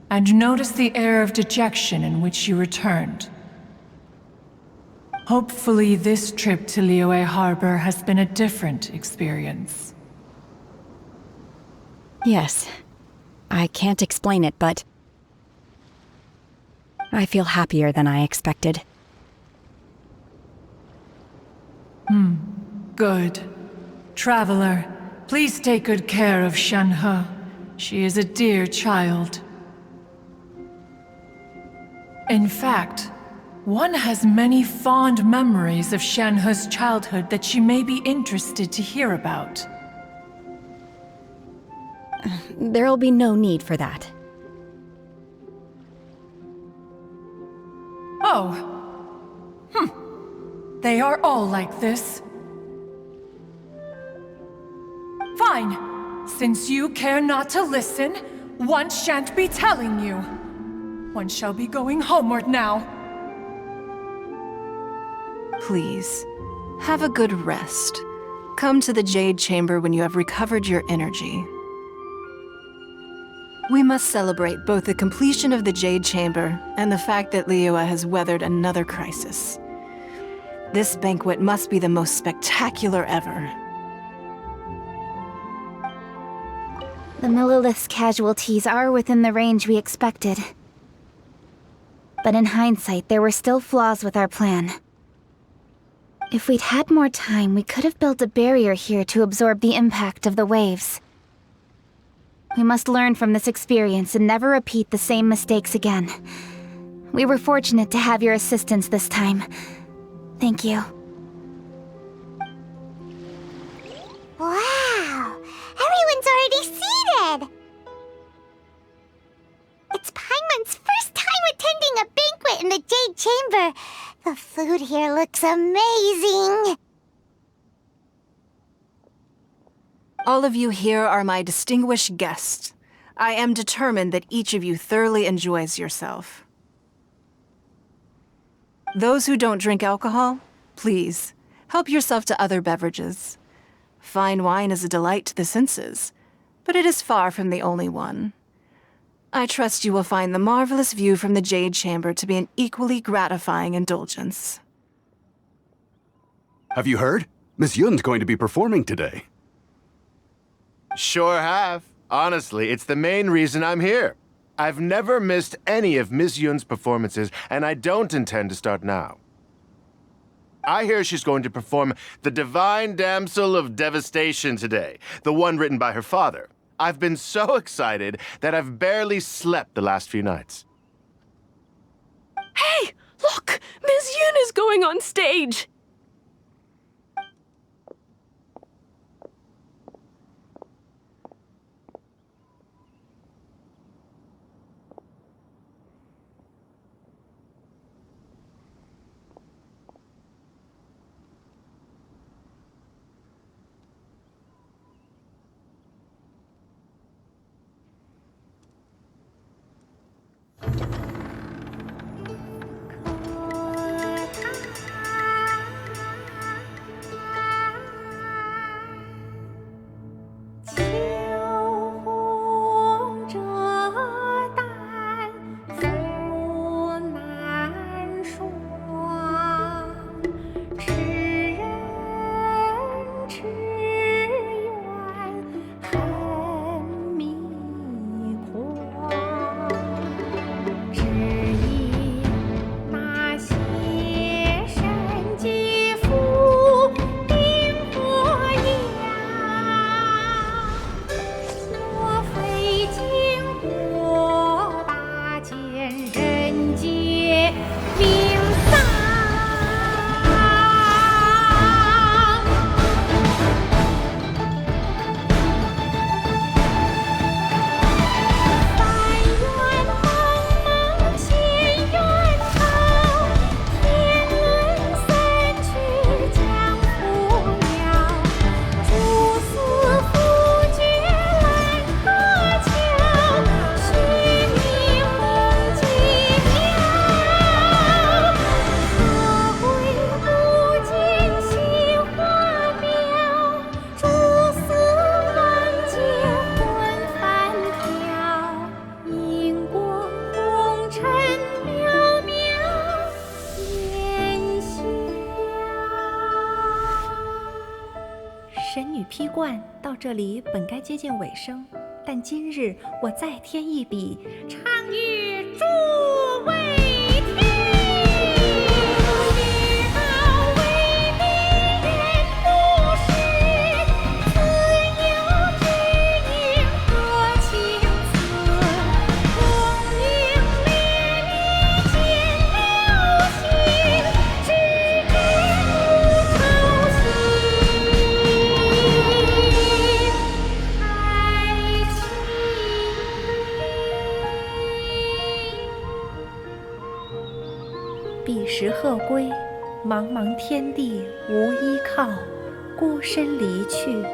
and noticed the air of dejection in which you returned. Hopefully this trip to Liyue Harbor has been a different experience. Yes. I can't explain it, but I feel happier than I expected. Good. Traveler, please take good care of Shenhe. She is a dear child. In fact, one has many fond memories of Shenhe's childhood that she may be interested to hear about. There'll be no need for that. Oh. They are all like this. Fine. Since you care not to listen, one shan't be telling you. One shall be going homeward now. Please, have a good rest. Come to the Jade Chamber when you have recovered your energy. We must celebrate both the completion of the Jade Chamber and the fact that Liyue has weathered another crisis. This banquet must be the most spectacular ever. The Millilith's casualties are within the range we expected. But in hindsight, there were still flaws with our plan. If we'd had more time, we could have built a barrier here to absorb the impact of the waves. We must learn from this experience and never repeat the same mistakes again. We were fortunate to have your assistance this time. Thank you. Wow! Everyone's already seated! It's Paimon's first time attending a banquet in the Jade Chamber. The food here looks amazing! All of you here are my distinguished guests. I am determined that each of you thoroughly enjoys yourself. Those who don't drink alcohol, please, help yourself to other beverages. Fine wine is a delight to the senses, but it is far from the only one. I trust you will find the marvelous view from the Jade Chamber to be an equally gratifying indulgence. Have you heard? Miss Yun's going to be performing today. Sure have. Honestly, it's the main reason I'm here. I've never missed any of Miss Yun's performances, and I don't intend to start now. I hear she's going to perform the Divine Damsel of Devastation today, the one written by her father. I've been so excited that I've barely slept the last few nights. Hey, look! Miss Yun is going on stage!神女披冠到这里本该接近尾声，但今日我再添一笔，唱与诸位听。彼时鹤归，茫茫天地无依靠，孤身离去。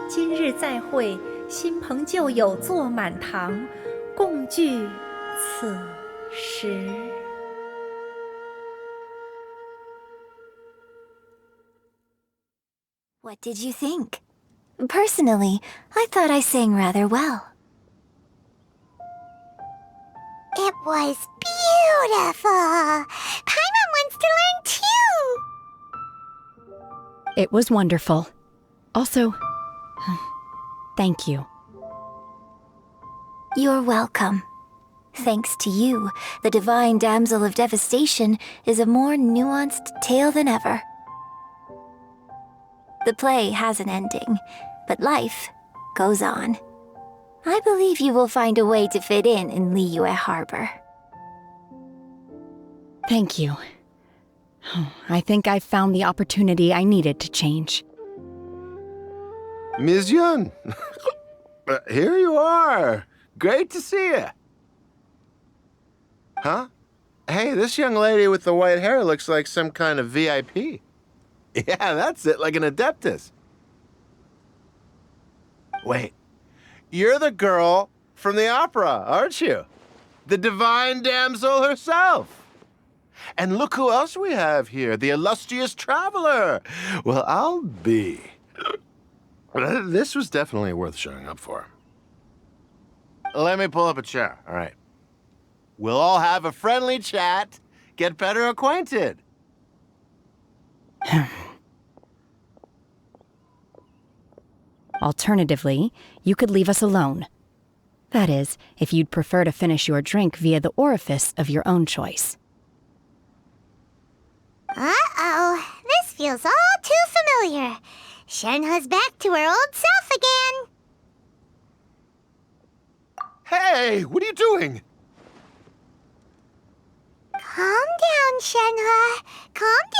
今日再会，新朋旧友坐满堂，共聚此时。What did you think? Personally, I thought I sang rather well. It was beautiful! Paimon wants to learn too! It was wonderful. Also, thank you. You're welcome. Thanks to you, the Divine Damsel of Devastation is a more nuanced tale than ever. The play has an ending, but life goes on. I believe you will find a way to fit in Liyue Harbor. Thank you. I think I've found the opportunity I needed to change. Ms. Yun, here you are. Great to see you. Huh? Hey, this young lady with the white hair looks like some kind of VIP. Yeah, that's it, like an Adeptus. Wait, you're the girl from the opera, aren't you? The Divine Damsel herself. And look who else we have here, the illustrious traveler. Well, I'll be. This was definitely worth showing up for. Let me pull up a chair, all right. We'll all have a friendly chat, get better acquainted. Alternatively, you could leave us alone. That is, if you'd prefer to finish your drink via the orifice of your own choice. Uh-oh, this feels all too familiar. Shenhe's back to her old self again. Hey, what are you doing? Calm down, Shenhe. Calm down.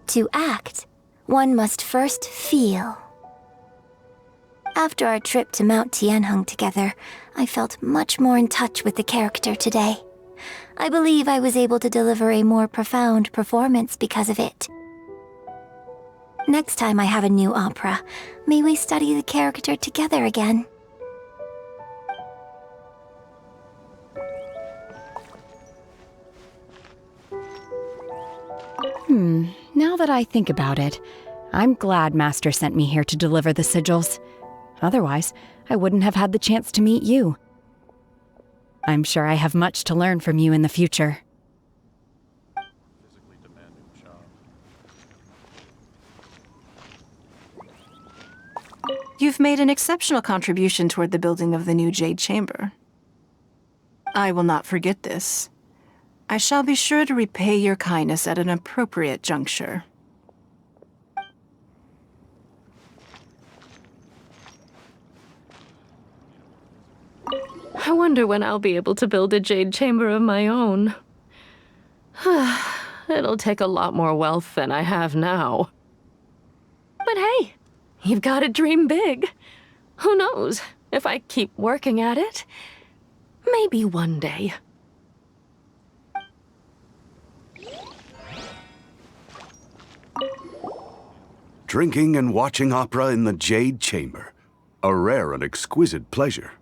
To act, one must first feel. After our trip to Mount Tianheng together, I felt much more in touch with the character today. I believe I was able to deliver a more profound performance because of it. Next time I have a new opera, may we study the character together again. Now that I think about it, I'm glad Master sent me here to deliver the sigils. Otherwise, I wouldn't have had the chance to meet you. I'm sure I have much to learn from you in the future. You've made an exceptional contribution toward the building of the new Jade Chamber. I will not forget this. I shall be sure to repay your kindness at an appropriate juncture. I wonder when I'll be able to build a Jade Chamber of my own. It'll take a lot more wealth than I have now. But hey, you've got to dream big. Who knows, if I keep working at it, maybe one day. Drinking and watching opera in the Jade Chamber. A rare and exquisite pleasure.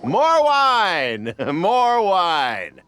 More wine! More wine!